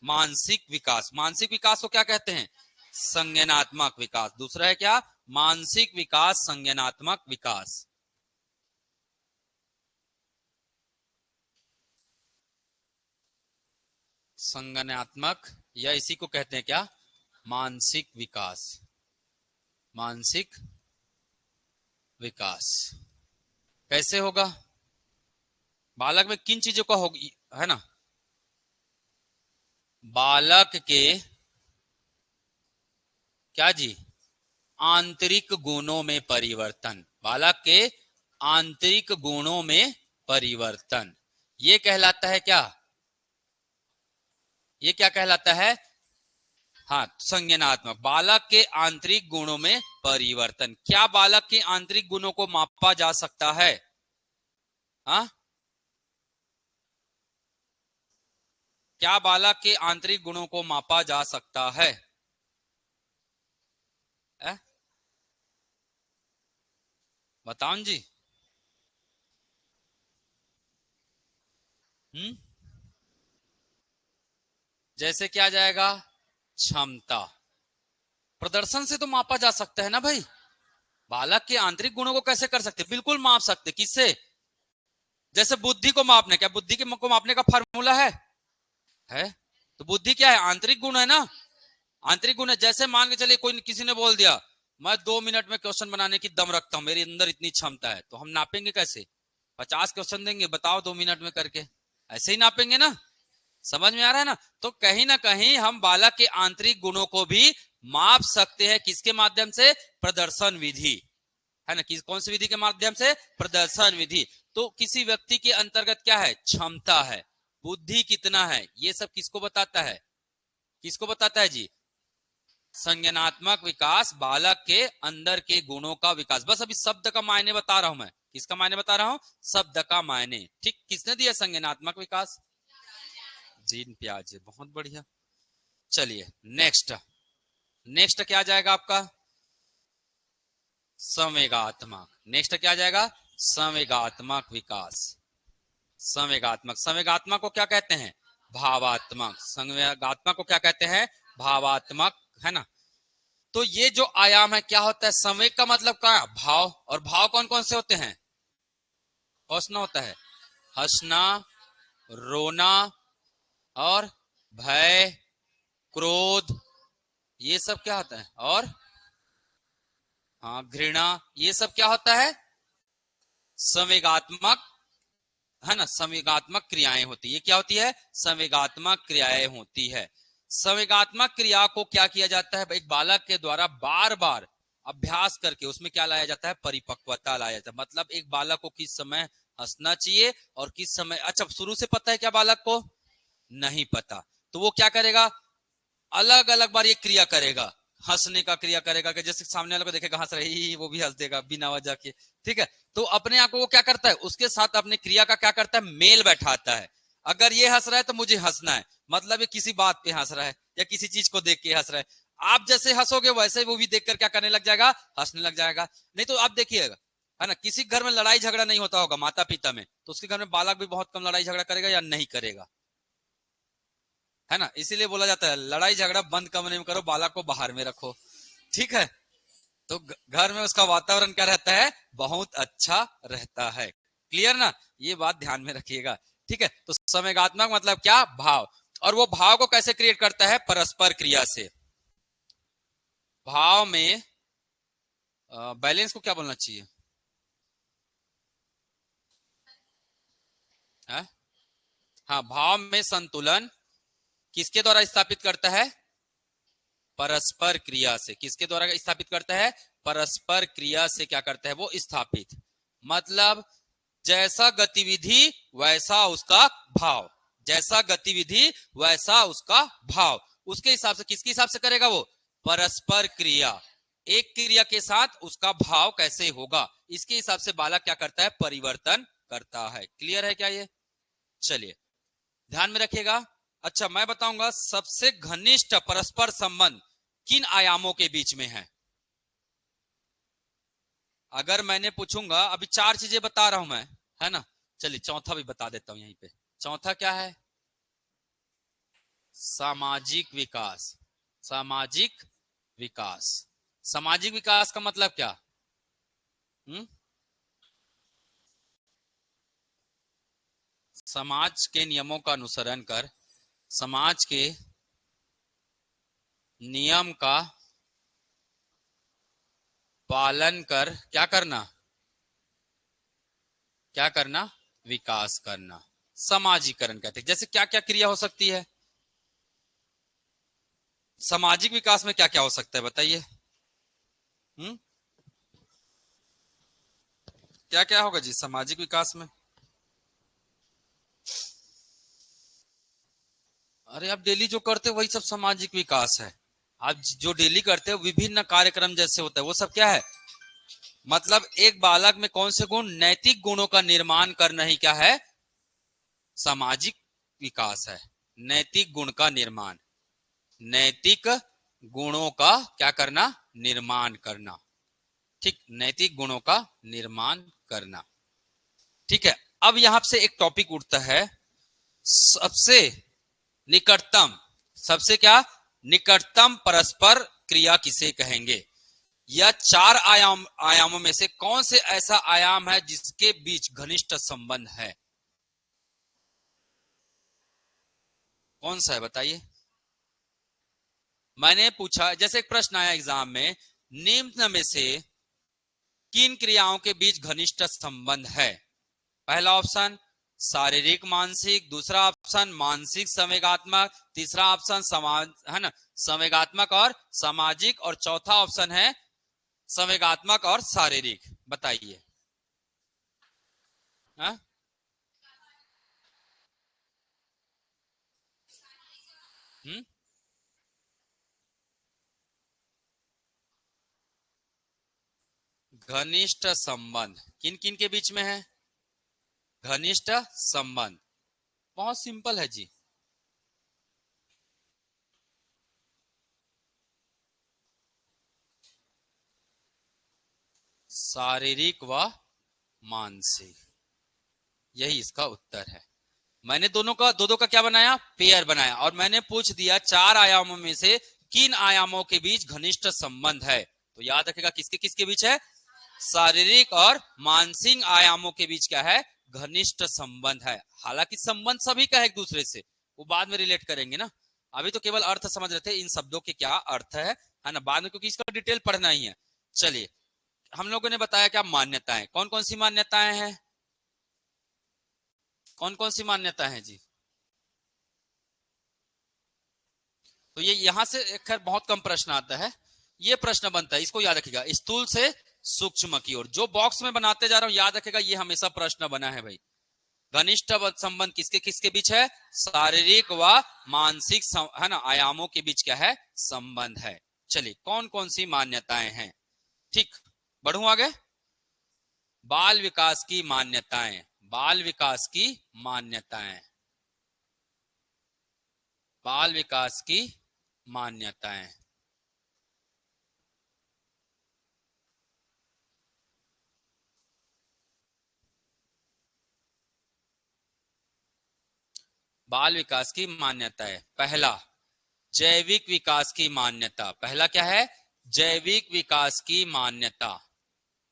मानसिक विकास। मानसिक विकास को क्या कहते हैं, संज्ञानात्मक विकास। दूसरा है क्या, मानसिक विकास, संज्ञानात्मक विकास। संज्ञानात्मक, या इसी को कहते हैं क्या, मानसिक विकास। मानसिक विकास कैसे होगा, बालक में किन चीजों का होगी, है ना, बालक के क्या जी, आंतरिक गुणों में परिवर्तन। बालक के आंतरिक गुणों में परिवर्तन, ये कहलाता है क्या, ये क्या कहलाता है, हाँ संज्ञानात्मक। बालक के आंतरिक गुणों में परिवर्तन। क्या बालक के आंतरिक गुणों को मापा जा सकता है, हाँ, क्या बालक के आंतरिक गुणों को मापा जा सकता है, है? बताओ जी। जैसे क्या जाएगा, क्षमता, प्रदर्शन से तो मापा जा सकता है ना भाई। बालक के आंतरिक गुणों को कैसे कर सकते, बिल्कुल माप सकते। किससे, जैसे बुद्धि को मापने, क्या बुद्धि के को मापने का फार्मूला है? तो बुद्धि क्या है, आंतरिक गुण है ना, आंतरिक गुण है। जैसे मान के चलिए कोई किसी ने बोल दिया, मैं 2 मिनट में क्वेश्चन बनाने की दम रखता हूं, मेरे अंदर इतनी क्षमता है, तो हम नापेंगे कैसे, 50 क्वेश्चन देंगे, बताओ 2 मिनट में करके, ऐसे ही नापेंगे ना। समझ में आ रहा है ना। तो कहीं ना कहीं हम बालक के आंतरिक गुणों को भी माप सकते हैं, किसके माध्यम से, प्रदर्शन विधि, है ना। किस कौन सी विधि के माध्यम से, प्रदर्शन विधि। तो किसी व्यक्ति के अंतर्गत क्या है, क्षमता है, बुद्धि कितना है, ये सब किसको बताता है, किसको बताता है जी, संज्ञानात्मक विकास, बालक के अंदर के गुणों का विकास। बस अभी शब्द का मायने बता रहा हूं मैं, किसका मायने बता रहा हूं, शब्द का मायने। ठीक, किसने दिया संज्ञानात्मक विकास, जीन प्याज, बहुत बढ़िया। चलिए नेक्स्ट, नेक्स्ट क्या जाएगा आपका, संवेगात्मक। नेक्स्ट क्या जाएगा, संवेगात्मक विकास। संवेगात्मक, संवेगात्मक को क्या कहते हैं, भावात्मक। संवेगात्मक को क्या कहते हैं, भावात्मक, है ना। तो ये जो आयाम है क्या होता है, संवेग का मतलब क्या, भाव। और भाव कौन कौन से होते हैं, हौसना होता है, हंसना, रोना, और भय, क्रोध, ये सब क्या होता है, और हाँ घृणा, ये सब क्या होता है, संवेगात्मक, है ना, संवेगात्मक क्रियाएं होती है। ये क्या होती है, संवेगात्मक क्रियाएं होती है। संवेगात्मक क्रिया को क्या किया जाता है, एक बालक के द्वारा बार बार अभ्यास करके उसमें क्या लाया जाता है, परिपक्वता लाया जाता है। मतलब एक बालक को किस समय हंसना चाहिए और किस समय, अच्छा शुरू से पता है क्या बालक को, नहीं पता, तो वो क्या करेगा, अलग अलग बार ये क्रिया करेगा। हंसने का क्रिया करेगा कि जैसे सामने वाले को देखेगा हंस रही, वो भी हंस देगा बिना वजह के, ठीक है। तो अपने आप को वो क्या करता है, उसके साथ अपने क्रिया का क्या करता है, मेल बैठाता है। अगर ये हंस रहा है तो मुझे हंसना है, मतलब ये किसी बात पे हंस रहा है या किसी चीज को देख के हंस रहा है। आप जैसे हंसोगे वैसे वो भी देखकर क्या करने लग जाएगा, हंसने लग जाएगा। नहीं तो आप देखिएगा, है ना, किसी घर में लड़ाई झगड़ा नहीं होता होगा माता पिता में, तो उसके घर में बालक भी बहुत कम लड़ाई झगड़ा करेगा या नहीं करेगा, है ना। इसीलिए बोला जाता है लड़ाई झगड़ा बंद कमरे में करो, बालक को बाहर में रखो, ठीक है। तो घर में उसका वातावरण क्या रहता है, बहुत अच्छा रहता है। क्लियर ना, ये बात ध्यान में रखिएगा, ठीक है। तो संवेगात्मक मतलब क्या, भाव। और वो भाव को कैसे क्रिएट करता है, परस्पर क्रिया से। भाव में बैलेंस को क्या बोलना चाहिए? है? हाँ, भाव में संतुलन किसके द्वारा स्थापित करता है? परस्पर क्रिया से। किसके द्वारा स्थापित करता है? परस्पर क्रिया से क्या करता है वो? स्थापित। मतलब जैसा गतिविधि वैसा उसका भाव, जैसा गतिविधि वैसा उसका भाव। उसके हिसाब से, किसके हिसाब से करेगा वो? परस्पर क्रिया। एक क्रिया के साथ उसका भाव कैसे होगा, इसके हिसाब से बालक क्या करता है? परिवर्तन करता है। क्लियर है क्या ये? चलिए ध्यान में रखिएगा। अच्छा, मैं बताऊंगा सबसे घनिष्ठ परस्पर संबंध किन आयामों के बीच में है। अगर मैंने पूछूंगा, अभी चार चीजें बता रहा हूं मैं, है ना? चलिए चौथा भी बता देता हूं यहीं पे। चौथा क्या है? सामाजिक विकास। सामाजिक विकास। सामाजिक विकास का मतलब क्या? हुँ? समाज के नियमों का अनुसरण कर, समाज के नियम का पालन कर क्या करना? क्या करना? विकास करना। समाजीकरण कहते हैं। जैसे क्या क्या क्रिया हो सकती है सामाजिक विकास में? क्या क्या हो सकता है बताइए? क्या क्या होगा जी सामाजिक विकास में? अरे आप डेली जो करते हो वही सब सामाजिक विकास है। आप जो डेली करते हो विभिन्न कार्यक्रम जैसे होता है वो सब क्या है? मतलब एक बालक में कौन से गुण? नैतिक गुणों का निर्माण करना ही क्या है? सामाजिक विकास है। नैतिक गुण का निर्माण, नैतिक गुणों का क्या करना? निर्माण करना। ठीक, नैतिक गुणों का निर्माण करना। ठीक है। अब यहां से एक टॉपिक उठता है, सबसे निकटतम, सबसे क्या निकटतम परस्पर क्रिया किसे कहेंगे? या चार आयामों में से कौन से ऐसा आयाम है जिसके बीच घनिष्ठ संबंध है? कौन सा है बताइए? मैंने पूछा, जैसे एक प्रश्न आया एग्जाम में, निम्न में से किन क्रियाओं के बीच घनिष्ठ संबंध है? पहला ऑप्शन शारीरिक मानसिक, दूसरा ऑप्शन मानसिक संवेगात्मक, तीसरा ऑप्शन समाज, है ना, संवेगात्मक और सामाजिक, और चौथा ऑप्शन है संवेगात्मक और शारीरिक। बताइए। हाँ? घनिष्ठ संबंध किन किन के बीच में है? घनिष्ठ संबंध बहुत सिंपल है जी। शारीरिक व मानसिक, यही इसका उत्तर है। मैंने दोनों का, दो दो का क्या बनाया? पेयर बनाया। और मैंने पूछ दिया चार आयामों में से किन आयामों के बीच घनिष्ठ संबंध है। तो याद रखेगा किसके किसके बीच है? शारीरिक और मानसिक आयामों के बीच क्या है? घनिष्ठ संबंध है। हालांकि संबंध सभी का है एक दूसरे से, वो बाद में रिलेट करेंगे ना। अभी तो केवल अर्थ समझ रहे थे इन शब्दों के क्या अर्थ है ना, बाद में क्योंकि इसका डिटेल पढ़ना ही है। चलिए, हम लोगों ने बताया क्या मान्यताएं, कौन कौन सी मान्यताएं हैं? कौन कौन सी मान्यताएं हैं जी? तो ये यहां से खैर बहुत कम प्रश्न आता है। ये प्रश्न बनता है, इसको याद रखिएगा, स्थूल से सूक्ष्म की ओर। जो बॉक्स में बनाते जा रहा हूं याद रखेगा, ये हमेशा प्रश्न बना है भाई। घनिष्ठ संबंध किसके किसके बीच है? शारीरिक व मानसिक है ना, आयामों के बीच क्या है? संबंध है। चलिए, कौन कौन सी मान्यताएं हैं? ठीक, बढ़ू आगे। बाल विकास की मान्यताएं, बाल विकास की मान्यताएं, बाल विकास की मान्यताएं। बाल विकास की मान्यता है। पहला, जैविक विकास की मान्यता। पहला क्या है? जैविक विकास की मान्यता।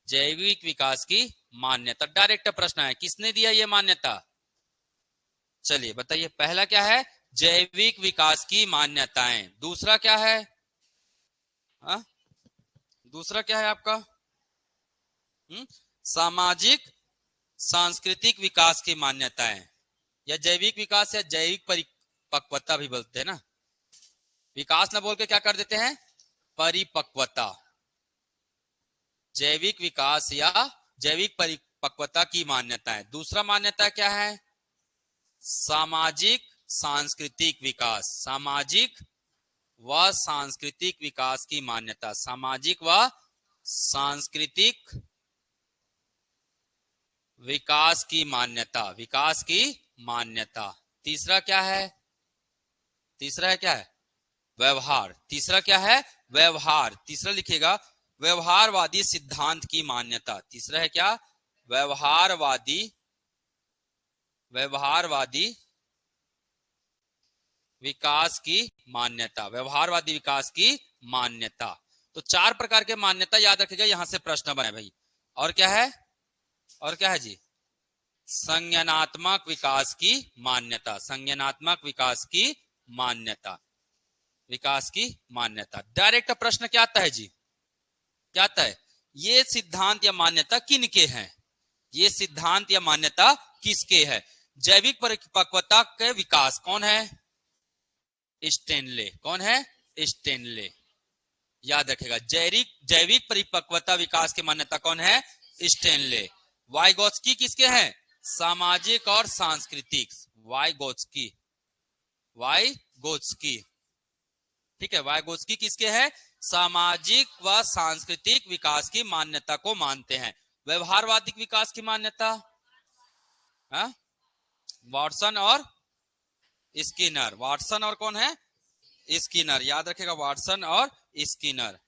जैविक विकास की मान्यता, डायरेक्ट प्रश्न है, किसने दिया ये मान्यता? चलिए बताइए, पहला क्या है? जैविक विकास की मान्यताएं। दूसरा क्या है? हा? दूसरा क्या है आपका? सामाजिक सांस्कृतिक विकास की मान्यताएं, या जैविक विकास या जैविक परिपक्वता भी बोलते हैं ना। विकास ना बोल के क्या कर देते हैं? परिपक्वता। जैविक विकास या जैविक परिपक्वता की मान्यताएं। दूसरा मान्यता क्या है? सामाजिक सांस्कृतिक विकास। सामाजिक व सांस्कृतिक विकास की मान्यता। सामाजिक व सांस्कृतिक विकास की मान्यता। विकास की मान्यता। तीसरा क्या है? तीसरा है क्या है? व्यवहार। तीसरा क्या है? व्यवहार। तीसरा लिखिएगा, व्यवहारवादी सिद्धांत की मान्यता। तीसरा है क्या? व्यवहारवादी, व्यवहारवादी विकास की मान्यता। व्यवहारवादी विकास की मान्यता। तो चार प्रकार के मान्यता याद रखिएगा, यहां से प्रश्न बने भाई। और क्या है? और क्या है जी? संज्ञानात्मक विकास की मान्यता। संज्ञानात्मक विकास की मान्यता। विकास की मान्यता। डायरेक्ट प्रश्न क्या आता है जी? क्या आता है? ये सिद्धांत या मान्यता किनके हैं? ये सिद्धांत या मान्यता किसके है? जैविक परिपक्वता के विकास कौन है? स्टेनले। कौन है? स्टेनले। याद रखेगा, जैविक जैविक परिपक्वता विकास की मान्यता कौन है? स्टेनले। वाइगोत्स्की किसके हैं? सामाजिक और सांस्कृतिक। Vygotsky, Vygotsky. ठीक है, वाइगोत्स्की किसके हैं? सामाजिक व सांस्कृतिक विकास की मान्यता को मानते हैं। व्यवहारवादी विकास की मान्यता वाटसन और स्किनर। वाटसन और कौन है? स्किनर। याद रखेगा, वाटसन और स्किनर।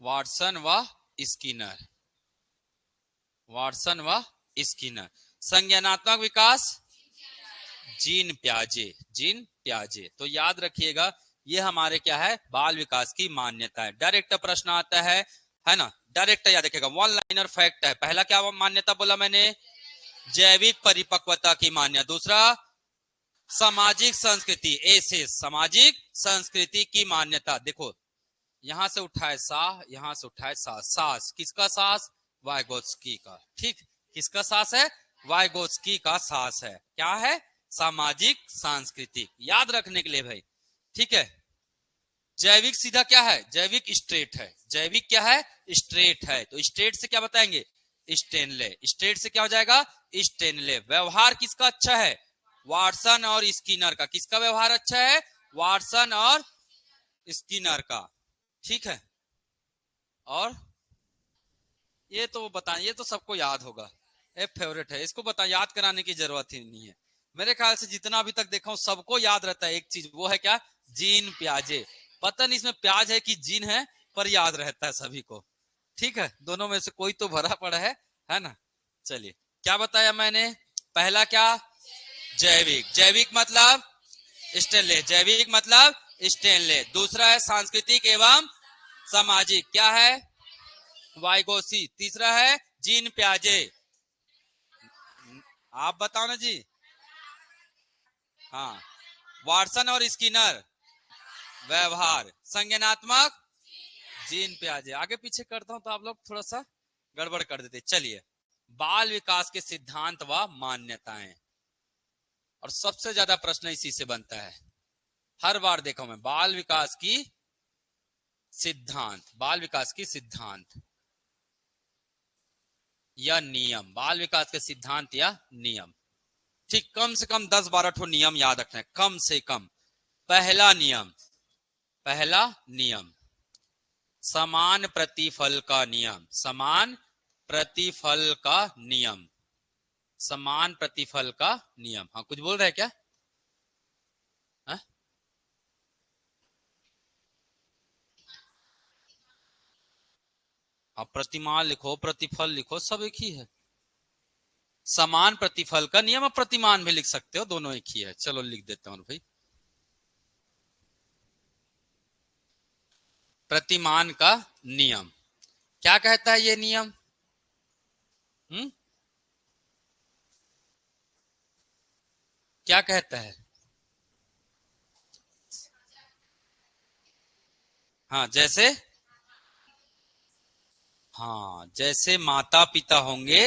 वाटसन व स्किनर। वाटसन व स्किनर। संज्ञानात्मक विकास जीन प्याजे। जीन प्याजे। तो याद रखिएगा, ये हमारे क्या है? बाल विकास की मान्यता है। डायरेक्ट प्रश्न आता है ना। डायरेक्ट याद रखिएगा, वन लाइनर फैक्ट है। पहला क्या मान्यता बोला मैंने? जैविक परिपक्वता की मान्यता। दूसरा सामाजिक संस्कृति। ऐसे सामाजिक संस्कृति की मान्यता। देखो, यहां से उठाए सा, यहां से उठाए सा। सास किसका? सास वाइगोत्स्की का। ठीक, किसका सास है? वाइगोत्स्की का सास है। क्या है? सामाजिक सांस्कृतिक। याद रखने के लिए भाई। ठीक है। जैविक सीधा क्या है? जैविक स्ट्रेट है। जैविक क्या है? स्ट्रेट है। तो स्ट्रेट से क्या बताएंगे? स्टेनले। स्ट्रेट से क्या हो जाएगा? स्टेनले। व्यवहार किसका अच्छा है? वाटसन और स्किनर का। किसका व्यवहार अच्छा है? वाटसन और स्किनर का। ठीक है। और ये तो बताएं, ये तो सबको याद होगा, ये फेवरेट है, इसको बता, याद कराने की जरूरत ही नहीं है। मेरे ख्याल से जितना अभी तक देखा हूं सबको याद रहता है एक चीज, वो है क्या? जीन प्याजे। पता नहीं इसमें प्याज है कि जीन है, पर याद रहता है सभी को। ठीक है, दोनों में से कोई तो भरा पड़ा है ना। चलिए, क्या बताया मैंने? पहला क्या? जैविक। जैविक मतलब स्टेनलेस। जैविक मतलब स्टेनलेस। दूसरा है सांस्कृतिक एवं सामाजिक। क्या है? वाइगोसी। तीसरा है जीन प्याजे। आप बताओ ना जी। हाँ, वाटसन और स्किनर व्यवहार। संज्ञानात्मक जीन प्याजे। आगे पीछे करता हूं तो आप लोग थोड़ा सा गड़बड़ कर देते। चलिए, बाल विकास के सिद्धांत व मान्यताएं। और सबसे ज्यादा प्रश्न इसी से बनता है, हर बार देखा मैं। बाल विकास की सिद्धांत। बाल विकास की सिद्धांत या नियम। बाल विकास के सिद्धांत या नियम। ठीक, कम से कम 10-12 ठो नियम याद रखना है, कम से कम। पहला नियम, पहला नियम समान प्रतिफल का नियम। समान प्रतिफल का नियम। समान प्रतिफल का नियम। हाँ, कुछ बोल रहे हैं क्या? हाँ, आप प्रतिमान लिखो, प्रतिफल लिखो, सब एक ही है। समान प्रतिफल का नियम। आप प्रतिमान भी लिख सकते हो, दोनों एक ही है। चलो लिख देता हूं भाई। प्रतिमान का नियम क्या कहता है? ये नियम क्या कहता है? हाँ जैसे, हाँ जैसे माता पिता होंगे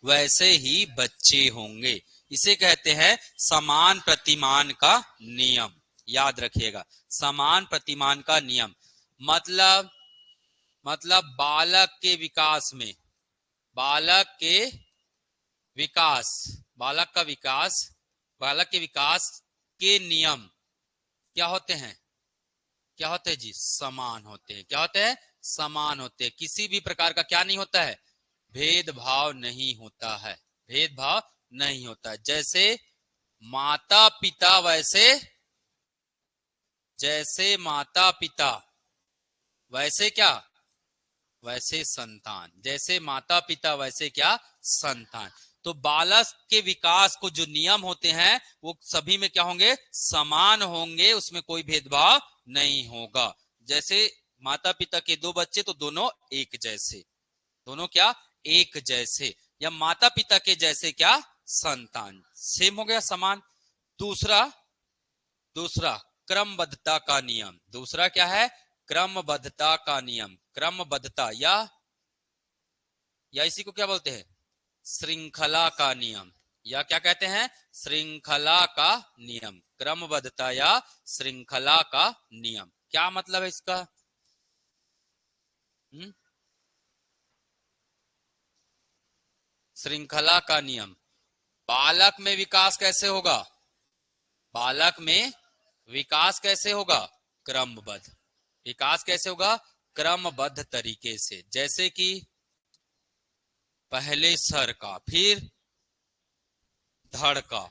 वैसे ही बच्चे होंगे, इसे कहते हैं समान प्रतिमान का नियम। याद रखिएगा, समान प्रतिमान का नियम मतलब बालक के विकास में, बालक के विकास, बालक का विकास, बालक के विकास के नियम क्या होते हैं, क्या होते हैं जी, समान होते हैं। क्या होते हैं, समान होते हैं। किसी भी प्रकार का क्या नहीं होता है, भेदभाव नहीं होता है, भेदभाव नहीं होता है। जैसे माता पिता वैसे, जैसे माता पिता वैसे क्या, वैसे संतान, जैसे माता पिता वैसे क्या, संतान। तो बालक के विकास को जो नियम होते हैं वो सभी में क्या होंगे, समान होंगे, उसमें कोई भेदभाव नहीं होगा। जैसे माता पिता के दो बच्चे तो दोनों एक जैसे, दोनों क्या, एक जैसे, या माता पिता के जैसे क्या, संतान, सेम हो गया, समान। दूसरा, दूसरा क्रमबद्धता का नियम, दूसरा क्या है, क्रमबद्धता का नियम। क्रमबद्धता या इसी को क्या बोलते हैं, श्रृंखला का नियम, या क्या कहते हैं, श्रृंखला का नियम। क्रमबद्धता या श्रृंखला का नियम, क्या मतलब है इसका? श्रृंखला का नियम, बालक में विकास कैसे होगा, बालक में विकास कैसे होगा, क्रमबद्ध। विकास कैसे होगा, क्रमबद्ध तरीके से। जैसे कि पहले सर का, फिर धड़ का,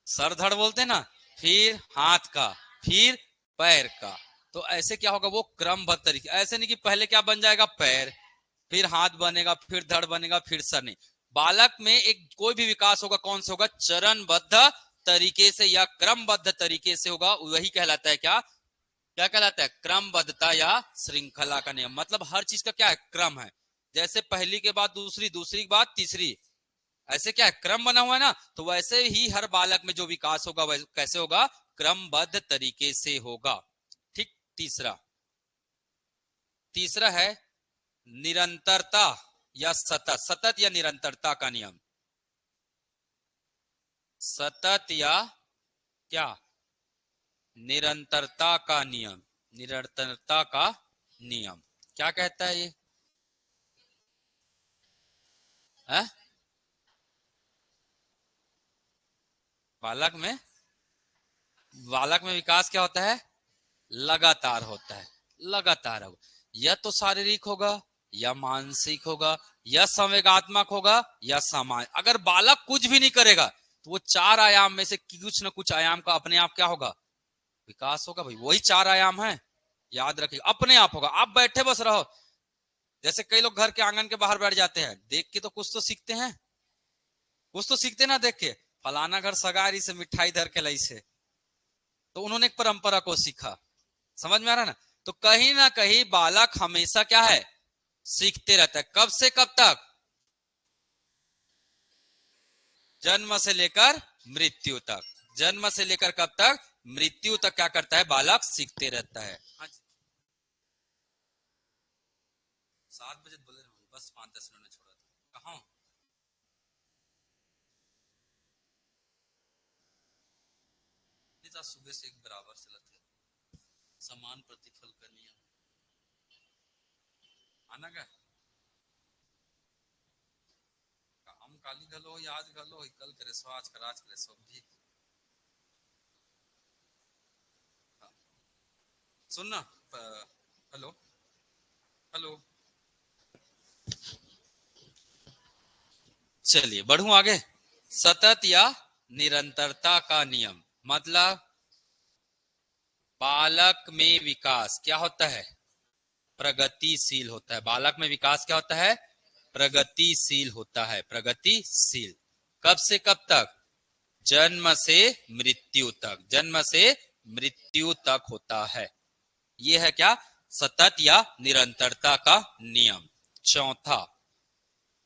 सर धड़ बोलते हैं ना, फिर हाथ का, फिर पैर का। तो ऐसे क्या होगा, वो क्रमबद्ध तरीके, ऐसे नहीं कि पहले क्या बन जाएगा, पैर, फिर हाथ बनेगा, फिर धड़ बनेगा, फिर सर, नहीं। बालक में एक कोई भी विकास होगा, कौन से होगा, चरणबद्ध तरीके से या क्रमबद्ध तरीके से होगा, वही कहलाता है क्या, क्या कहलाता है, क्रमबद्धता या श्रृंखला का नियम। मतलब हर चीज का क्या है, क्रम है। जैसे पहली के बाद दूसरी, दूसरी के बाद तीसरी, ऐसे क्या है, क्रम बना हुआ है ना। तो वैसे ही हर बालक में जो विकास होगा वैसे कैसे होगा, क्रमबद्ध तरीके से होगा। ठीक। तीसरा, तीसरा है निरंतरता या सतत, सतत या निरंतरता का नियम। सतत या क्या, निरंतरता का नियम, निरंतरता का नियम क्या कहता है ये है? बालक में, बालक में विकास क्या होता है, लगातार होता है, लगातार होगा। या तो शारीरिक होगा, या मानसिक होगा, या संवेगात्मक होगा, या सामान्य। अगर बालक कुछ भी नहीं करेगा तो वो चार आयाम में से कुछ न कुछ आयाम का अपने आप क्या होगा, विकास होगा। भाई वही चार आयाम है, याद रखिएगा, अपने आप होगा। आप बैठे बस रहो, जैसे कई लोग घर के आंगन के बाहर बैठ जाते हैं, देख के तो कुछ तो सीखते हैं, कुछ तो सीखते ना देख के, फलाना घर सगारी से मिठाई धर के लाई से, तो उन्होंने एक परंपरा को सीखा। समझ में आ रहा ना। तो कहीं ना कहीं बालक हमेशा क्या है, सीखते रहता है। कब से कब तक, जन्म से लेकर मृत्यु तक, जन्म से लेकर कब तक, मृत्यु तक क्या करता है, बालक सीखते रहता है। हाँ जी। 7 बजे बोले बस 5-10 मिनट छोड़ा था, कहा सुबह से एक बराबर से लगे, समान प्रतिफल का नियम आना का, हम काली घलो आज घलो कल करे सो, आज कर आज करे सो भी। हाँ। सुनना, हेलो, हेलो, चलिए बढ़ू आगे। सतत या निरंतरता का नियम मतलब बालक में विकास क्या होता है, प्रगतिशील होता है। बालक में विकास क्या होता है, प्रगतिशील होता है, प्रगतिशील। कब से कब तक, जन्म से मृत्यु तक, जन्म से मृत्यु तक होता है। यह है क्या, सतत या निरंतरता का नियम। चौथा,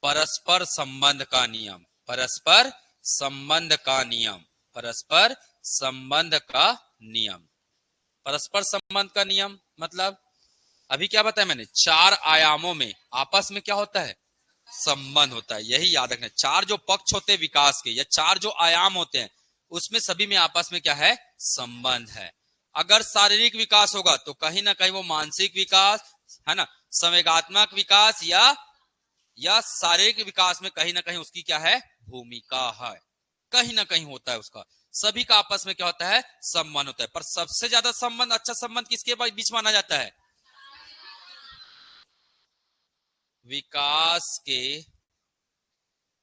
परस्पर संबंध का नियम, परस्पर संबंध का नियम, परस्पर संबंध का नियम। परस्पर संबंध का नियम मतलब अभी क्या बताया मैंने, 4 आयामों में आपस में क्या होता है, संबंध होता है। यही याद रखना, 4 जो पक्ष होते हैं विकास के, या 4 जो आयाम होते हैं, उसमें सभी में आपस में क्या है, संबंध है। अगर शारीरिक विकास होगा तो कहीं ना कहीं वो मानसिक विकास है ना, संवेगात्मक विकास या शारीरिक विकास में कहीं ना कहीं उसकी क्या है, भूमिका है, कहीं ना कहीं होता है उसका। सभी का आपस में क्या होता है, संबंध होता है। पर सबसे ज्यादा संबंध, अच्छा संबंध किसके बीच माना जाता है, विकास के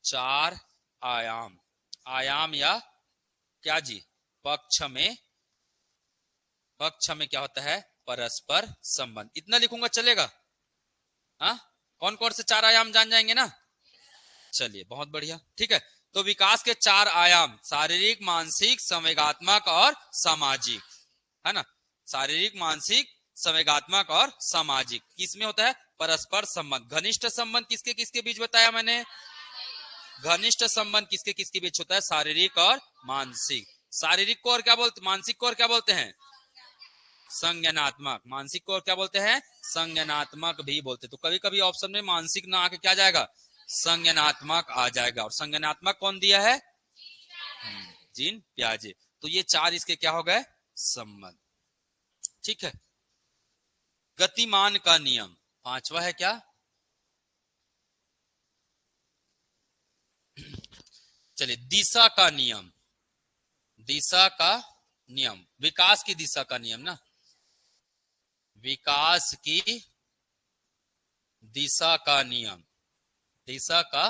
4 आयाम, आयाम या क्या जी, पक्ष में, पक्ष में क्या होता है, परस्पर संबंध। इतना लिखूंगा चलेगा? हाँ, कौन कौन से 4 आयाम जान जाएंगे ना? चलिए बहुत बढ़िया, ठीक है। तो विकास के 4 आयाम, शारीरिक, मानसिक, संवेगात्मक और सामाजिक, है ना। शारीरिक, मानसिक, संवेगात्मक और सामाजिक, किसमें होता है, परस्पर संबंध। घनिष्ठ संबंध किसके किसके बीच बताया मैंने, घनिष्ठ संबंध किसके किसके बीच होता है, शारीरिक और मानसिक। शारीरिक को और क्या बोलते, मानसिक को और क्या बोलते हैं, संज्ञानात्मक। मानसिक को और क्या बोलते हैं, संज्ञानात्मक भी बोलते। तो कभी कभी ऑप्शन में मानसिक ना आके क्या जाएगा, संज्ञानात्मक आ जाएगा। और संज्ञानात्मक कौन दिया है, जीन पियाजे। तो ये 4 इसके क्या हो गए, संबंध, ठीक है। गतिमान का नियम, 5वां है क्या, चलिए दिशा का नियम, दिशा का नियम, विकास की दिशा का नियम ना, विकास की दिशा का नियम, दिशा का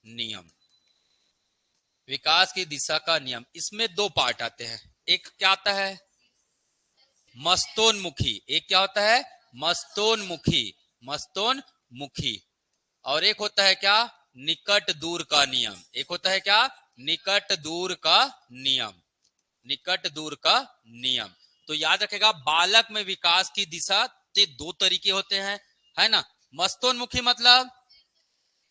नियम, विकास की दिशा का नियम। इसमें 2 पार्ट आते हैं। एक क्या आता है, मस्तोन्मुखी, एक क्या होता है, मस्तोन्मुखी, मस्तोन्मुखी। और एक होता है क्या, निकट दूर का नियम। एक होता है क्या, निकट दूर का नियम, निकट दूर का नियम। तो याद रखेगा, बालक में विकास की दिशा के 2 तरीके होते हैं, है ना। मस्तोन्मुखी मतलब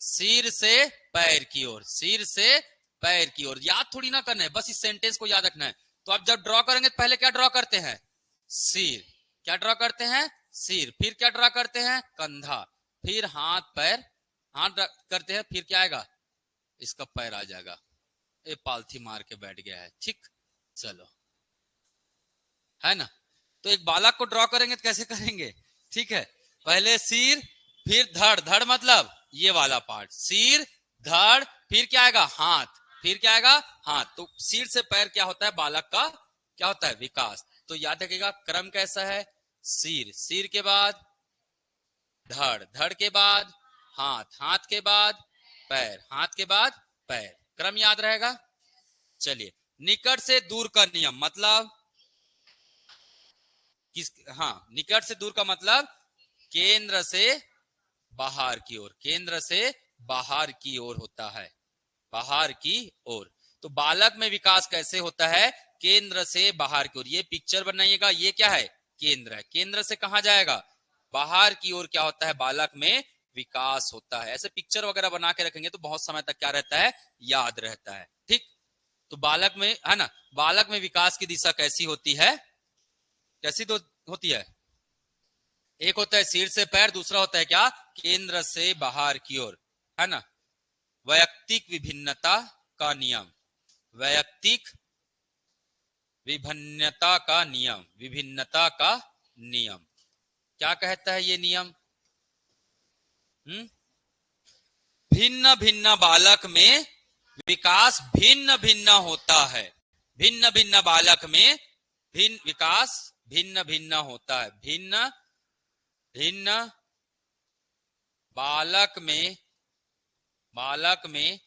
सिर से पैर की ओर, सिर से पैर की ओर। याद थोड़ी ना करना है, बस इस सेंटेंस को याद रखना है। तो आप जब ड्रॉ करेंगे तो पहले क्या ड्रॉ करते हैं, सिर। क्या ड्रॉ करते हैं, सिर। फिर क्या ड्रॉ करते हैं, कंधा। फिर हाथ पैर, हाथ करते हैं, फिर क्या आएगा, इसका पैर आ जाएगा। ये पालथी मार के बैठ गया है, ठीक। चलो, है ना। तो एक बालक को ड्रॉ करेंगे तो कैसे करेंगे, ठीक है। पहले सिर, फिर धड़, धड़ मतलब ये वाला पार्ट, सिर धड़, फिर क्या आएगा, हाथ, फिर क्या आएगा, हाथ। तो सिर से पैर क्या होता है, बालक का क्या होता है, विकास। तो याद रखिएगा क्रम कैसा है, सिर, सिर के बाद धड़, धड़ के बाद हाथ, हाथ के बाद पैर, हाथ के बाद पैर। क्रम याद रहेगा। चलिए, निकट से दूर का नियम मतलब किस, हाँ, निकट से दूर का मतलब केंद्र से बाहर की ओर, केंद्र से बाहर की ओर होता है, बाहर की ओर। तो बालक में विकास कैसे होता है, केंद्र से बाहर की ओर। ये पिक्चर बनाइएगा, ये क्या है, केंद्र है। केंद्र से कहां जाएगा, बाहर की ओर क्या होता है, बालक में विकास होता है। ऐसे पिक्चर वगैरह बना के रखेंगे तो बहुत समय तक क्या रहता है, याद रहता है, ठीक। तो बालक में, है ना, बालक में विकास की दिशा कैसी होती है, कैसी तो होती है, एक होता है सिर से पैर, दूसरा होता है क्या, केंद्र से बाहर की ओर, है ना। वैयक्तिक विभिन्नता का नियम, वैयक्तिक विभिन्नता का नियम, विभिन्नता का नियम क्या कहता है ये नियम, भिन्न भिन्न बालक में विकास भिन्न भिन्न होता है, भिन्न भिन्न बालक में भिन्न विकास भिन्न भिन्न होता है, भिन्न भिन्न बालक में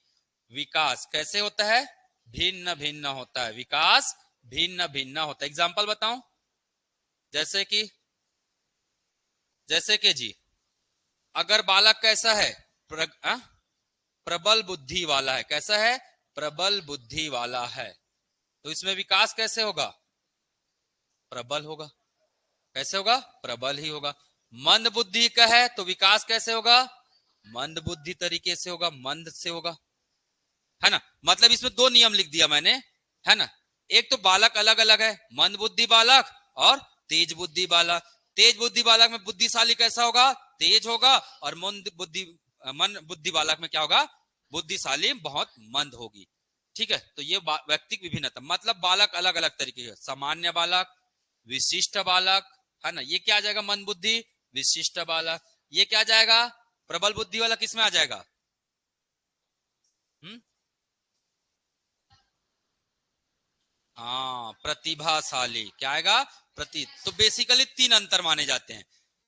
विकास कैसे होता है, भिन्न भिन्न होता है, विकास भिन्न भिन्न होता है। एग्जाम्पल बताऊं, जैसे कि जी, अगर बालक कैसा है, प्रबल बुद्धि वाला है, कैसा है, प्रबल बुद्धि वाला है, तो इसमें विकास कैसे होगा, प्रबल होगा। कैसे होगा, प्रबल ही होगा। मंद बुद्धि का है तो विकास कैसे होगा, मंद बुद्धि तरीके से होगा, मंद से होगा, है ना। मतलब इसमें 2 नियम लिख दिया मैंने, है ना। एक तो बालक अलग अलग है, मंद बुद्धि बालक और तेज बुद्धि बालक। तेज बुद्धि बालक में बुद्धिशाली कैसा होगा? तेज होगा। और मन बुद्धि बालक में क्या होगा? बुद्धिशाली बहुत मंद होगी। ठीक है, तो ये व्यक्तिक विभिन्नता मतलब बालक अलग अलग तरीके के, सामान्य बालक, विशिष्ट बालक, है ना। ये क्या आ जाएगा? मंद बुद्धि, विशिष्ट बालक। ये क्या आ जाएगा? प्रबल बुद्धि वाला किस में आ जाएगा? हाँ, प्रतिभाशाली क्या आएगा? तो बेसिकली 3 अंतर माने जाते हैं।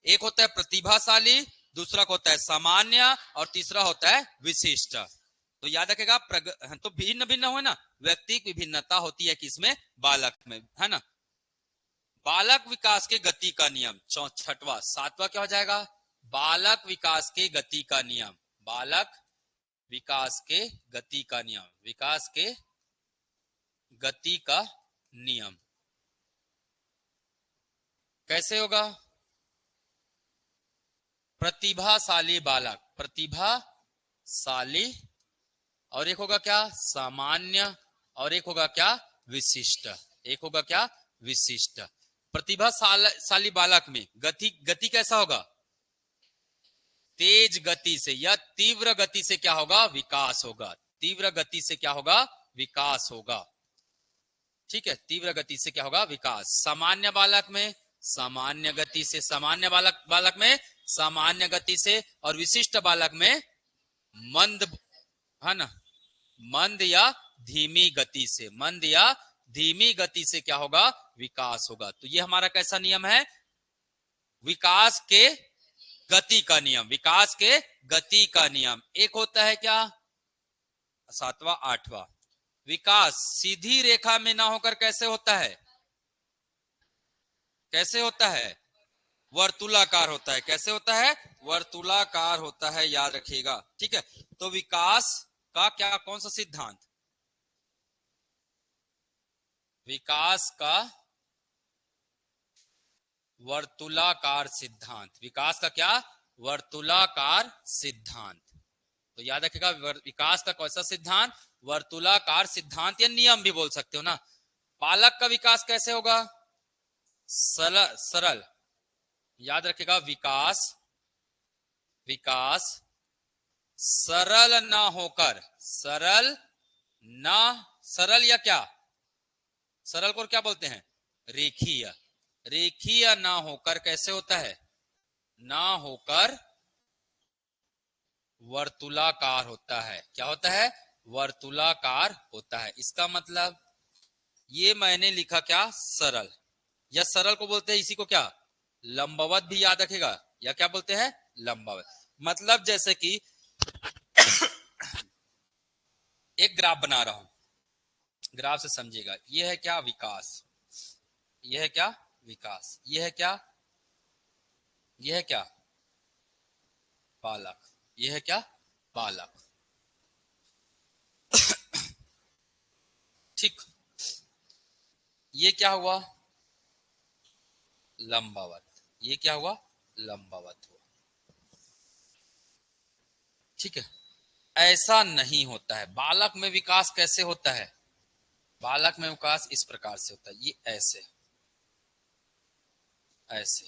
एक होता है प्रतिभाशाली, दूसरा होता है सामान्य, और तीसरा होता है विशिष्ट। तो याद रखेगा तो भिन्न भिन्न हुए ना, व्यक्तिक विभिन्नता होती है किसमें? बालक में, है ना। बालक विकास के गति का नियम, छठवां, सातवां क्या हो जाएगा? बालक विकास के गति का नियम। बालक विकास के गति का नियम, विकास के गति का नियम कैसे होगा? प्रतिभाशाली बालक, प्रतिभाशाली, और एक होगा क्या? सामान्य, और एक होगा क्या? विशिष्ट। एक होगा क्या? विशिष्ट। प्रतिभाशाली बालक में गति कैसा होगा? तेज गति से या तीव्र गति से क्या होगा? विकास होगा। तीव्र गति से क्या होगा? विकास होगा। ठीक है, तीव्र गति से क्या होगा? विकास। सामान्य बालक में सामान्य गति से, सामान्य बालक में सामान्य गति से, और विशिष्ट बालक में मंद, है ना, मंद या धीमी गति से, मंद या धीमी गति से क्या होगा? विकास होगा। तो ये हमारा कैसा नियम है? विकास के गति का नियम, विकास के गति का नियम। एक होता है क्या? सातवां, आठवां। विकास सीधी रेखा में ना होकर कैसे होता है? कैसे होता है? वर्तुलाकार होता है। कैसे होता है? वर्तुलाकार होता है, याद रखिएगा। ठीक है, तो विकास का क्या, कौन सा सिद्धांत? विकास का वर्तुलाकार सिद्धांत। विकास का क्या? वर्तुलाकार सिद्धांत। तो याद रखिएगा, विकास का कौन सा सिद्धांत? वर्तुलाकार सिद्धांत, या नियम भी बोल सकते हो ना। बालक का विकास कैसे होगा? सरल। याद रखिएगा, विकास सरल ना होकर, सरल या क्या? सरल को क्या बोलते हैं? रेखीय। रेखीय ना होकर कैसे होता है? ना होकर वर्तुलाकार होता है। क्या होता है? वर्तुलाकार होता है। इसका मतलब ये मैंने लिखा क्या? सरल, या सरल को बोलते हैं इसी को क्या? लंबवत भी याद रखेगा, या क्या बोलते हैं? लंबवत। मतलब जैसे कि एक ग्राफ बना रहा हूं, ग्राफ से समझिएगा। ये है क्या? विकास। ये है क्या? विकास। ये है क्या? ये है क्या? बालक। ये है क्या? बालक। ठीक, ये क्या हुआ? लंबवत। ये क्या हुआ? लंबवत हुआ। ठीक है, ऐसा नहीं होता है। बालक में विकास कैसे होता है? बालक में विकास इस प्रकार से होता है, ये ऐसे, ऐसे।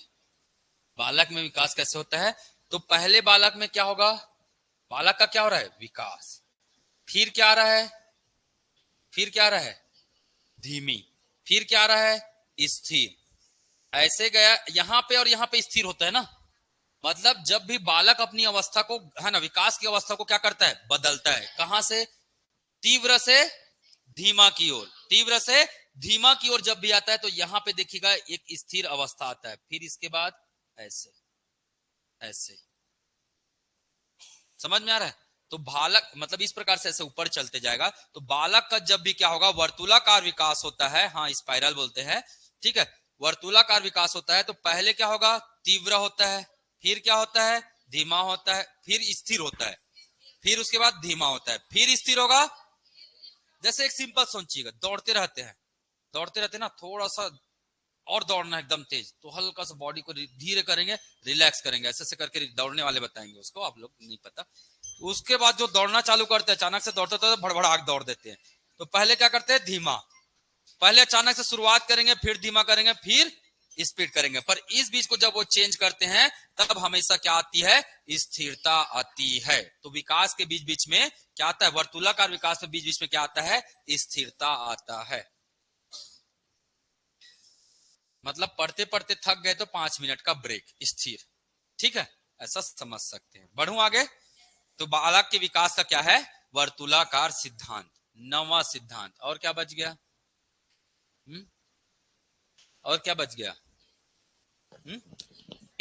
बालक में विकास कैसे होता है? तो पहले बालक में क्या होगा? बालक का क्या हो रहा है? विकास। फिर क्या आ रहा है? फिर क्या आ रहा है? धीमी। फिर क्या आ रहा है? स्थिर। ऐसे गया यहां पे, और यहां पे स्थिर होता है ना। मतलब जब भी बालक अपनी अवस्था को, है ना, विकास की अवस्था को क्या करता है? बदलता है। कहां से? तीव्र से धीमा की ओर। तीव्र से धीमा की ओर जब भी आता है तो यहां पे देखिएगा एक स्थिर अवस्था आता है। फिर इसके बाद ऐसे, ऐसे। समझ में आ रहा है? तो बालक मतलब इस प्रकार से ऐसे ऊपर चलते जाएगा। तो बालक का जब भी क्या होगा? वर्तुलाकार विकास होता है। हाँ, स्पाइरल बोलते हैं। ठीक है, वर्तुलाकार विकास होता है तो पहले क्या होगा? तीव्र होता है। फिर क्या होता है? धीमा होता है। फिर स्थिर होता है। फिर उसके बाद धीमा होता है। फिर स्थिर होगा। जैसे एक सिंपल सोचिएगा, दौड़ते रहते हैं, दौड़ते रहते हैं ना, थोड़ा सा और दौड़ना एकदम तेज, तो हल्का सा बॉडी को धीरे करेंगे, रिलैक्स करेंगे, ऐसे ऐसे करके दौड़ने वाले बताएंगे उसको, आप लोग नहीं पता। उसके बाद जो दौड़ना चालू करते हैं, अचानक से दौड़ते तो भड़बड़ाक दौड़ देते हैं। तो पहले क्या करते हैं? धीमा। पहले अचानक से शुरुआत करेंगे, फिर धीमा करेंगे, फिर स्पीड करेंगे, पर इस बीच को जब वो चेंज करते हैं तब हमेशा क्या आती है, स्थिरता आती है। तो विकास के बीच बीच में क्या आता है, वर्तुलाकार विकास में बीच बीच में क्या आता है, स्थिरता आता है। मतलब पढ़ते पढ़ते थक गए तो 5 मिनट का ब्रेक, स्थिर, ठीक है, ऐसा समझ सकते हैं। बढ़ूं आगे, तो बालक के विकास का क्या है, वर्तुलाकार सिद्धांत, 9वां सिद्धांत। और क्या बच गया, और क्या बच गया,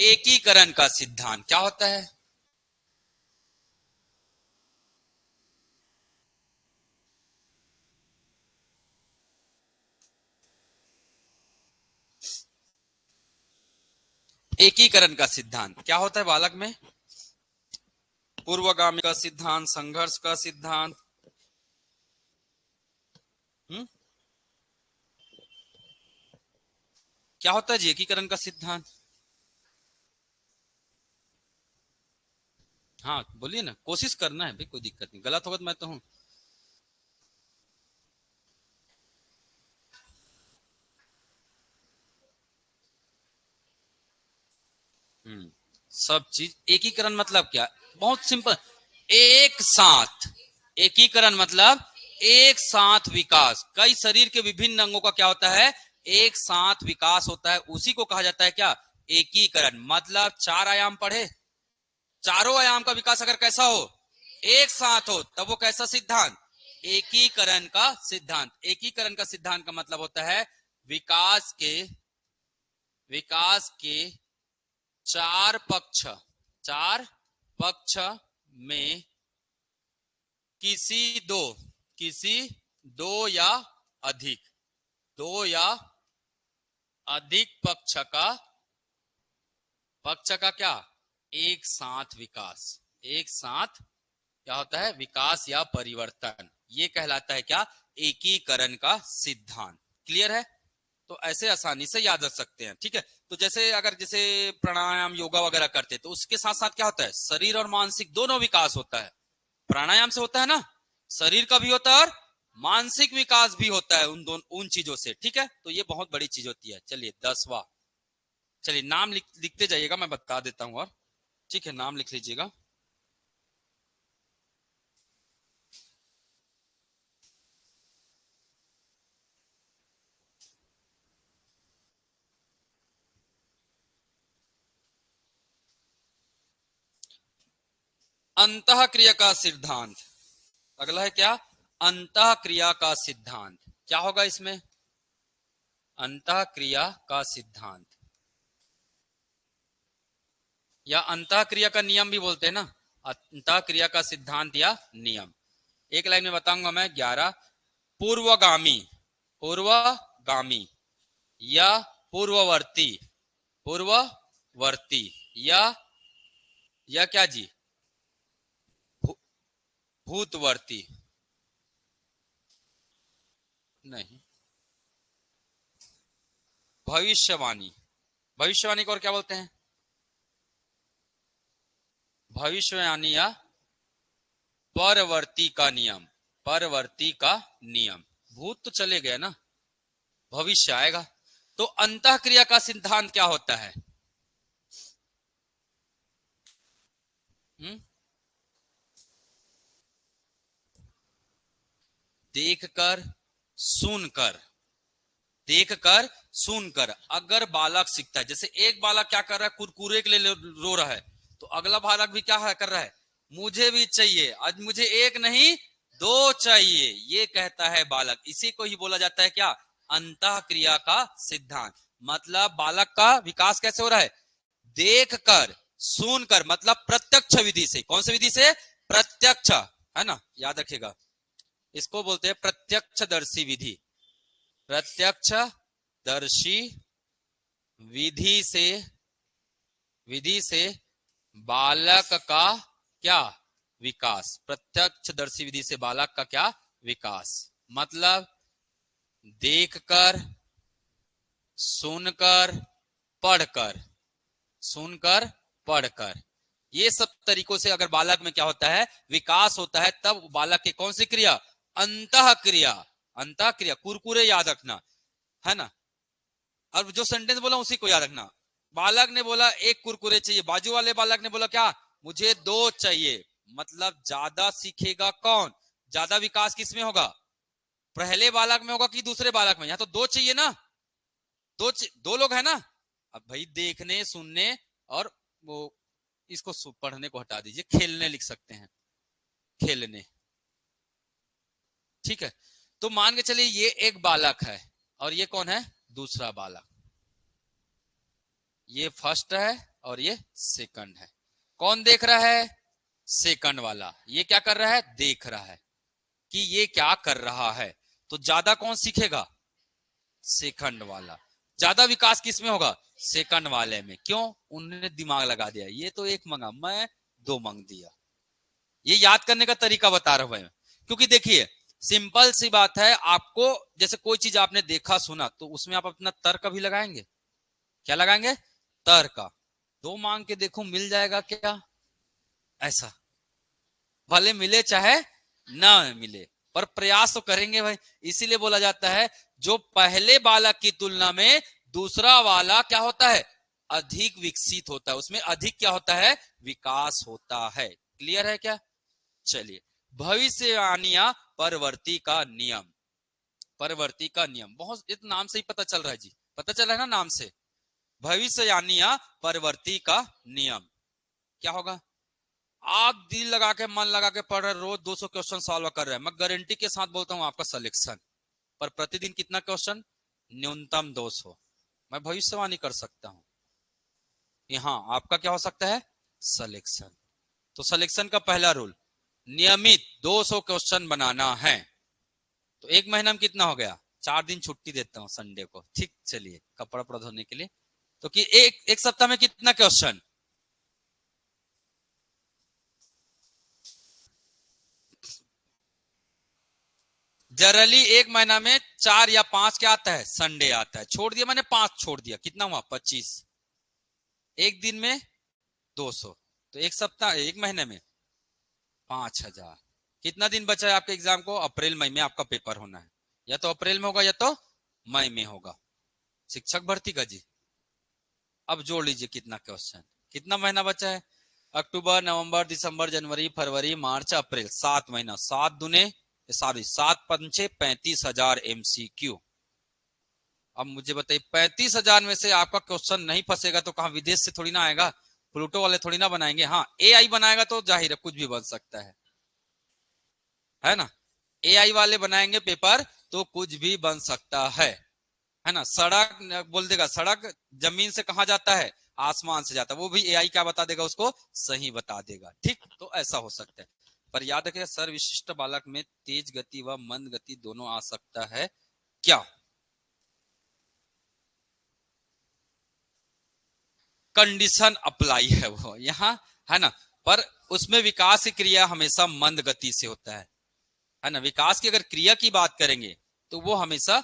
एकीकरण का सिद्धांत। क्या होता है, एकीकरण का सिद्धांत क्या होता है बालक में, पूर्वगामी का सिद्धांत, संघर्ष का सिद्धांत, क्या होता है जी एकीकरण का सिद्धांत। हाँ बोलिए ना, कोशिश करना है भाई, कोई दिक्कत नहीं, गलत होगा तो मैं तो हूं। सब चीज एकीकरण मतलब क्या, बहुत सिंपल, एक साथ, एकीकरण मतलब एक साथ विकास, कई शरीर के विभिन्न अंगों का क्या होता है, एक साथ विकास होता है, उसी को कहा जाता है क्या, एकीकरण। मतलब 4 आयाम पढ़े, चारों आयाम का विकास अगर कैसा हो, एक साथ हो, तब वो कैसा सिद्धांत, एकीकरण का सिद्धांत। एकीकरण का सिद्धांत का मतलब होता है विकास के चार पक्ष, चार पक्ष में किसी दो या अधिक, दो या अधिक पक्ष का क्या, एक साथ विकास, एक साथ क्या होता है, विकास या परिवर्तन, ये कहलाता है क्या, एकीकरण का सिद्धांत। क्लियर है, तो ऐसे आसानी से याद रख सकते हैं, ठीक है। तो जैसे अगर जैसे प्राणायाम योगा वगैरह करते तो उसके साथ साथ क्या होता है, शरीर और मानसिक दोनों विकास होता है। प्राणायाम से होता है ना, शरीर का भी होता है और मानसिक विकास भी होता है उन चीजों से, ठीक है। तो ये बहुत बड़ी चीज होती है। चलिए 10वां, चलिए नाम लिखते जाइएगा, मैं बता देता हूं, और ठीक है नाम लिख लीजिएगा। अंतः क्रिया का सिद्धांत, अगला है क्या, अंतः क्रिया का सिद्धांत। क्या होगा इसमें, अंतः क्रिया का सिद्धांत, या अंतः क्रिया का नियम भी बोलते हैं ना, अंतः क्रिया का सिद्धांत या नियम। एक लाइन में बताऊंगा मैं 11, पूर्वगामी, पूर्वगामी या पूर्ववर्ती, पूर्ववर्ती या क्या जी, भूतवर्ती, नहीं, भविष्यवाणी, भविष्यवाणी को और क्या बोलते हैं, भविष्यवाणी या परवर्ती का नियम, परवर्ती का नियम। भूत तो चले गए ना, भविष्य आएगा। तो अंतः क्रिया का सिद्धांत क्या होता है, देखकर सुनकर, देखकर सुनकर। अगर बालक सीखता है, जैसे एक बालक क्या कर रहा है, कुरकुरे के लिए रो रहा है, तो अगला बालक भी क्या कर रहा है, मुझे भी चाहिए, आज मुझे एक नहीं दो चाहिए, ये कहता है बालक। इसी को ही बोला जाता है क्या, अंतः क्रिया का सिद्धांत। मतलब बालक का विकास कैसे हो रहा है, देखकर सुनकर, मतलब प्रत्यक्ष विधि से। कौन सी विधि से, प्रत्यक्ष, है ना, याद रखिएगा, इसको बोलते हैं प्रत्यक्षदर्शी विधि। प्रत्यक्षदर्शी विधि से बालक का क्या, विकास। प्रत्यक्षदर्शी विधि से बालक का क्या, विकास। मतलब देखकर, सुनकर, पढ़कर, सुनकर पढ़कर, ये सब तरीकों से अगर बालक में क्या होता है, विकास होता है, तब बालक की कौन सी क्रिया, अंतः क्रिया, अंतः क्रिया, कुरकुरे याद रखना, है ना, और जो सेंटेंस बोला उसी को याद रखना। बालक ने बोला एक कुरकुरे चाहिए, बाजू वाले बालक ने बोला क्या, मुझे 2 चाहिए। मतलब ज्यादा सीखेगा कौन, ज्यादा विकास किसमें होगा, पहले बालक में होगा कि दूसरे बालक में। यहां तो 2 चाहिए ना, दो लोग है ना। अब भाई देखने सुनने और वो इसको पढ़ने को हटा दीजिए, खेलने लिख सकते हैं, खेलने। ठीक है, तो मान के चलिए ये एक बालक है और ये कौन है, दूसरा बालक। ये फर्स्ट है और ये सेकंड है। कौन देख रहा है, सेकंड वाला। ये क्या कर रहा है, देख रहा है कि ये क्या कर रहा है। तो ज्यादा कौन सीखेगा, सेकंड वाला। ज्यादा विकास किसमें होगा, सेकंड वाले में। क्यों, उन्होंने दिमाग लगा दिया, ये तो 1 मांगा, मैं 2 मांग दिया। ये याद करने का तरीका बता रहा हूं मैं। क्योंकि देखिए सिंपल सी बात है, आपको जैसे कोई चीज आपने देखा सुना तो उसमें आप अपना तर्क भी लगाएंगे। क्या लगाएंगे, तर्क। 2 मांग के देखो मिल जाएगा क्या, ऐसा। भले मिले चाहे ना मिले, पर प्रयास तो करेंगे भाई। इसीलिए बोला जाता है जो पहले बालक की तुलना में दूसरा वाला क्या होता है, अधिक विकसित होता है, उसमें अधिक क्या होता है, विकास होता है। क्लियर है क्या। चलिए, भविष्यवाणियां परवर्ती का नियम। परवर्ती का नियम बहुत, इस नाम से ही पता चल रहा है जी, पता चल रहा है ना नाम से। भविष्यवाणियां परवर्ती का नियम क्या होगा। आप दिल लगा के मन लगा के पढ़ रहे, रोज 200 क्वेश्चन सॉल्व कर रहे हैं, मैं गारंटी के साथ बोलता हूं आपका सिलेक्शन। पर प्रतिदिन कितना क्वेश्चन, न्यूनतम 200। मैं भविष्यवाणी कर सकता हूं यहाँ आपका क्या हो सकता है, सिलेक्शन। तो सिलेक्शन का पहला रूल, नियमित 200 क्वेश्चन बनाना है। तो 1 महीना में कितना हो गया, 4 दिन छुट्टी देता हूं संडे को। ठीक, चलिए कपड़ा उपड़ा धोने के लिए। तो कि एक सप्ताह में कितना क्वेश्चन, जनरली 1 महीना में 4 या 5 क्या आता है, संडे आता है। छोड़ दिया मैंने, 5 छोड़ दिया, कितना हुआ 25। एक दिन में 200, तो एक सप्ताह, 1 महीने में 5000। कितना दिन बचा है आपके एग्जाम को, अप्रैल मई में आपका पेपर होना है। या तो अप्रैल में होगा या तो मई में होगा, शिक्षक भर्ती का जी। अब जोड़ लीजिए कितना क्वेश्चन, कितना महीना बचा है, अक्टूबर नवंबर दिसंबर जनवरी फरवरी मार्च अप्रैल, 7 महीना। 7 दुने, सॉरी 7 पंचे 35,000 MCQ। अब मुझे बताइए 35,000 में से आपका क्वेश्चन नहीं फंसेगा तो कहां, विदेश से थोड़ी ना आएगा, प्लूटो वाले थोड़ी ना बनाएंगे। हाँ AI बनाएगा तो जाहिर है कुछ भी बन सकता है ना। AI वाले बनाएंगे पेपर तो कुछ भी बन सकता है ना। सड़क बोल देगा, सड़क जमीन से कहां जाता है, आसमान से जाता है, वो भी AI क्या बता देगा, उसको सही बता देगा। ठीक, तो ऐसा हो सकता है। पर याद रखिए सर, विशिष्ट बालक में तेज गति व मंद गति दोनों आ सकता है क्या, कंडीशन अप्लाई है वो यहाँ, है ना। पर उसमें विकास की क्रिया हमेशा मंद गति से होता है ना। विकास की अगर क्रिया की बात करेंगे तो वो हमेशा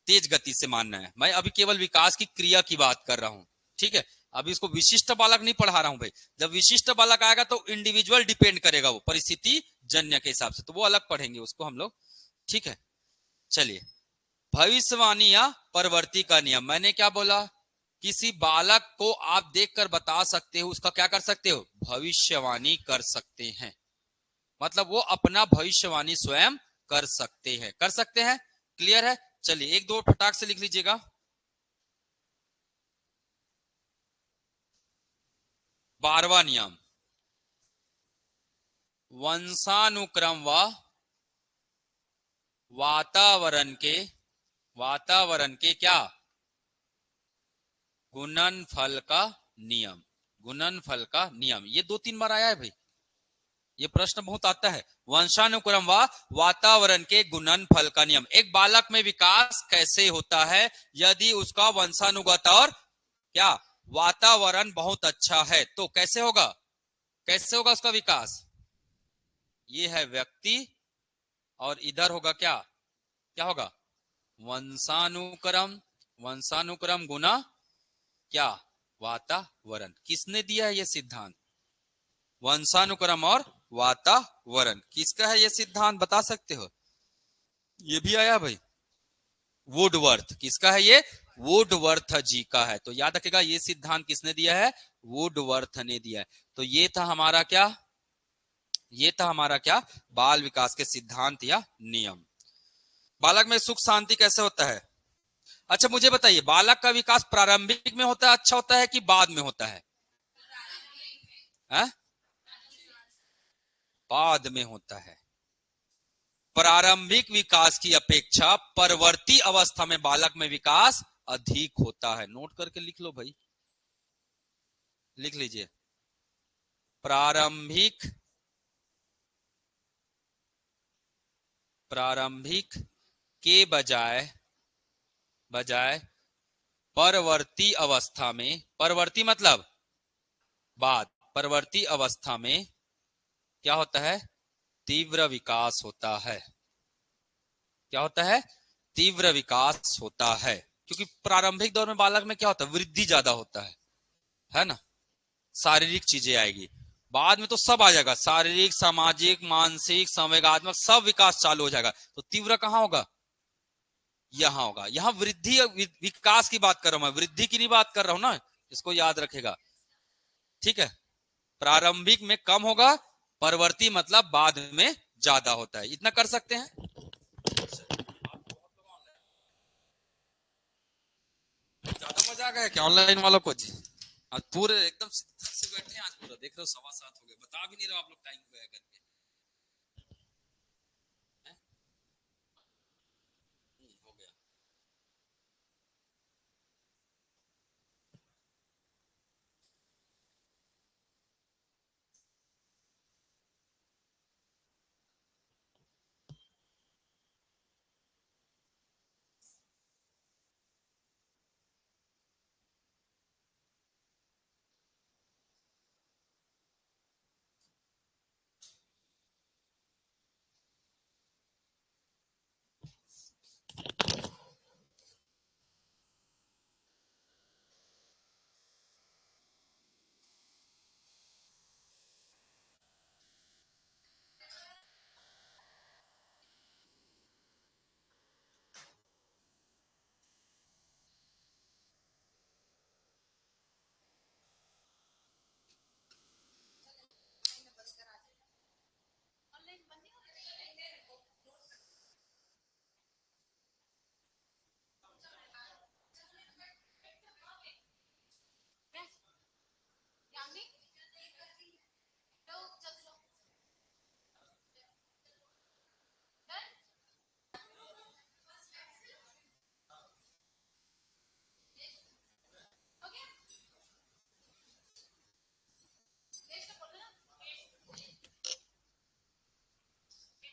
तेज गति से मानना है। मैं अभी केवल विकास की क्रिया की बात कर रहा हूं, ठीक है। अभी इसको विशिष्ट बालक नहीं पढ़ा रहा हूं भाई। जब विशिष्ट बालक आएगा तो इंडिविजुअल डिपेंड करेगा, वो परिस्थिति जन्य के हिसाब से, तो वो अलग पढ़ेंगे उसको हम लोग। ठीक है, चलिए। भविष्यवाणी या परवर्ती का नियम, मैंने क्या बोला, किसी बालक को आप देखकर बता सकते हो, उसका क्या कर सकते हो, भविष्यवाणी कर सकते हैं। मतलब वो अपना भविष्यवाणी स्वयं कर सकते हैं, कर सकते हैं। क्लियर है। चलिए 1 2 फटाक से लिख लीजिएगा। 12वां नियम, वंशानुक्रम व वातावरण के क्या, गुणनफल का नियम। गुणनफल का नियम ये 2 3 बार आया है भाई, ये प्रश्न बहुत आता है। वंशानुक्रम व वातावरण के गुणनफल का नियम। एक बालक में विकास कैसे होता है, यदि उसका वंशानुगत और क्या वातावरण बहुत अच्छा है। तो कैसे होगा, कैसे होगा उसका विकास, ये है व्यक्ति और इधर होगा क्या, क्या होगा, वंशानुक्रम। वंशानुक्रम गुना क्या, वातावरण। किसने दिया है ये सिद्धांत, वंशानुक्रम और वातावरण। किसका है ये सिद्धांत, बता सकते हो। ये भी आया भाई, वुडवर्थ। किसका है ये, वुडवर्थ जी का है। तो याद रखेगा ये सिद्धांत किसने दिया है? वुडवर्थ ने दिया है। तो ये था हमारा क्या? ये था हमारा क्या? बाल विकास के सिद्धांत या नियम। बालक में सुख शांति कैसे होता है? अच्छा मुझे बताइए, बालक का विकास प्रारंभिक में होता है, अच्छा होता है कि बाद में होता है? बाद में होता है। प्रारंभिक विकास की अपेक्षा परवर्ती अवस्था में बालक में विकास अधिक होता है। नोट करके लिख लो भाई, लिख लीजिए। प्रारंभिक प्रारंभिक के बजाय परवर्ती अवस्था में, परवर्ती मतलब बाद, परवर्ती अवस्था में क्या होता है? तीव्र विकास होता है। क्या होता है? तीव्र विकास होता है। क्योंकि प्रारंभिक दौर में बालक में क्या होता है? वृद्धि ज्यादा होता है ना? शारीरिक चीजें आएगी। बाद में तो सब आ जाएगा, शारीरिक, सामाजिक, मानसिक, संवेगात्मक, सब विकास चालू हो जाएगा। तो तीव्र कहां होगा? यहां होगा। यहां वृद्धि विकास की बात कर रहा हूं मैं, वृद्धि की नहीं बात कर रहा हूं ना, इसको याद रखेगा। ठीक है, प्रारंभिक में कम होगा, परवर्ती मतलब बाद में ज्यादा होता है। इतना कर सकते हैं। ज्यादा मजा आ गया क्या ऑनलाइन वालों को? आज पूरे एकदम से बैठे हैं, आज पूरा देख रहे हो 7:15 हो गए, बता भी नहीं रहा आप लोग टाइम को करके।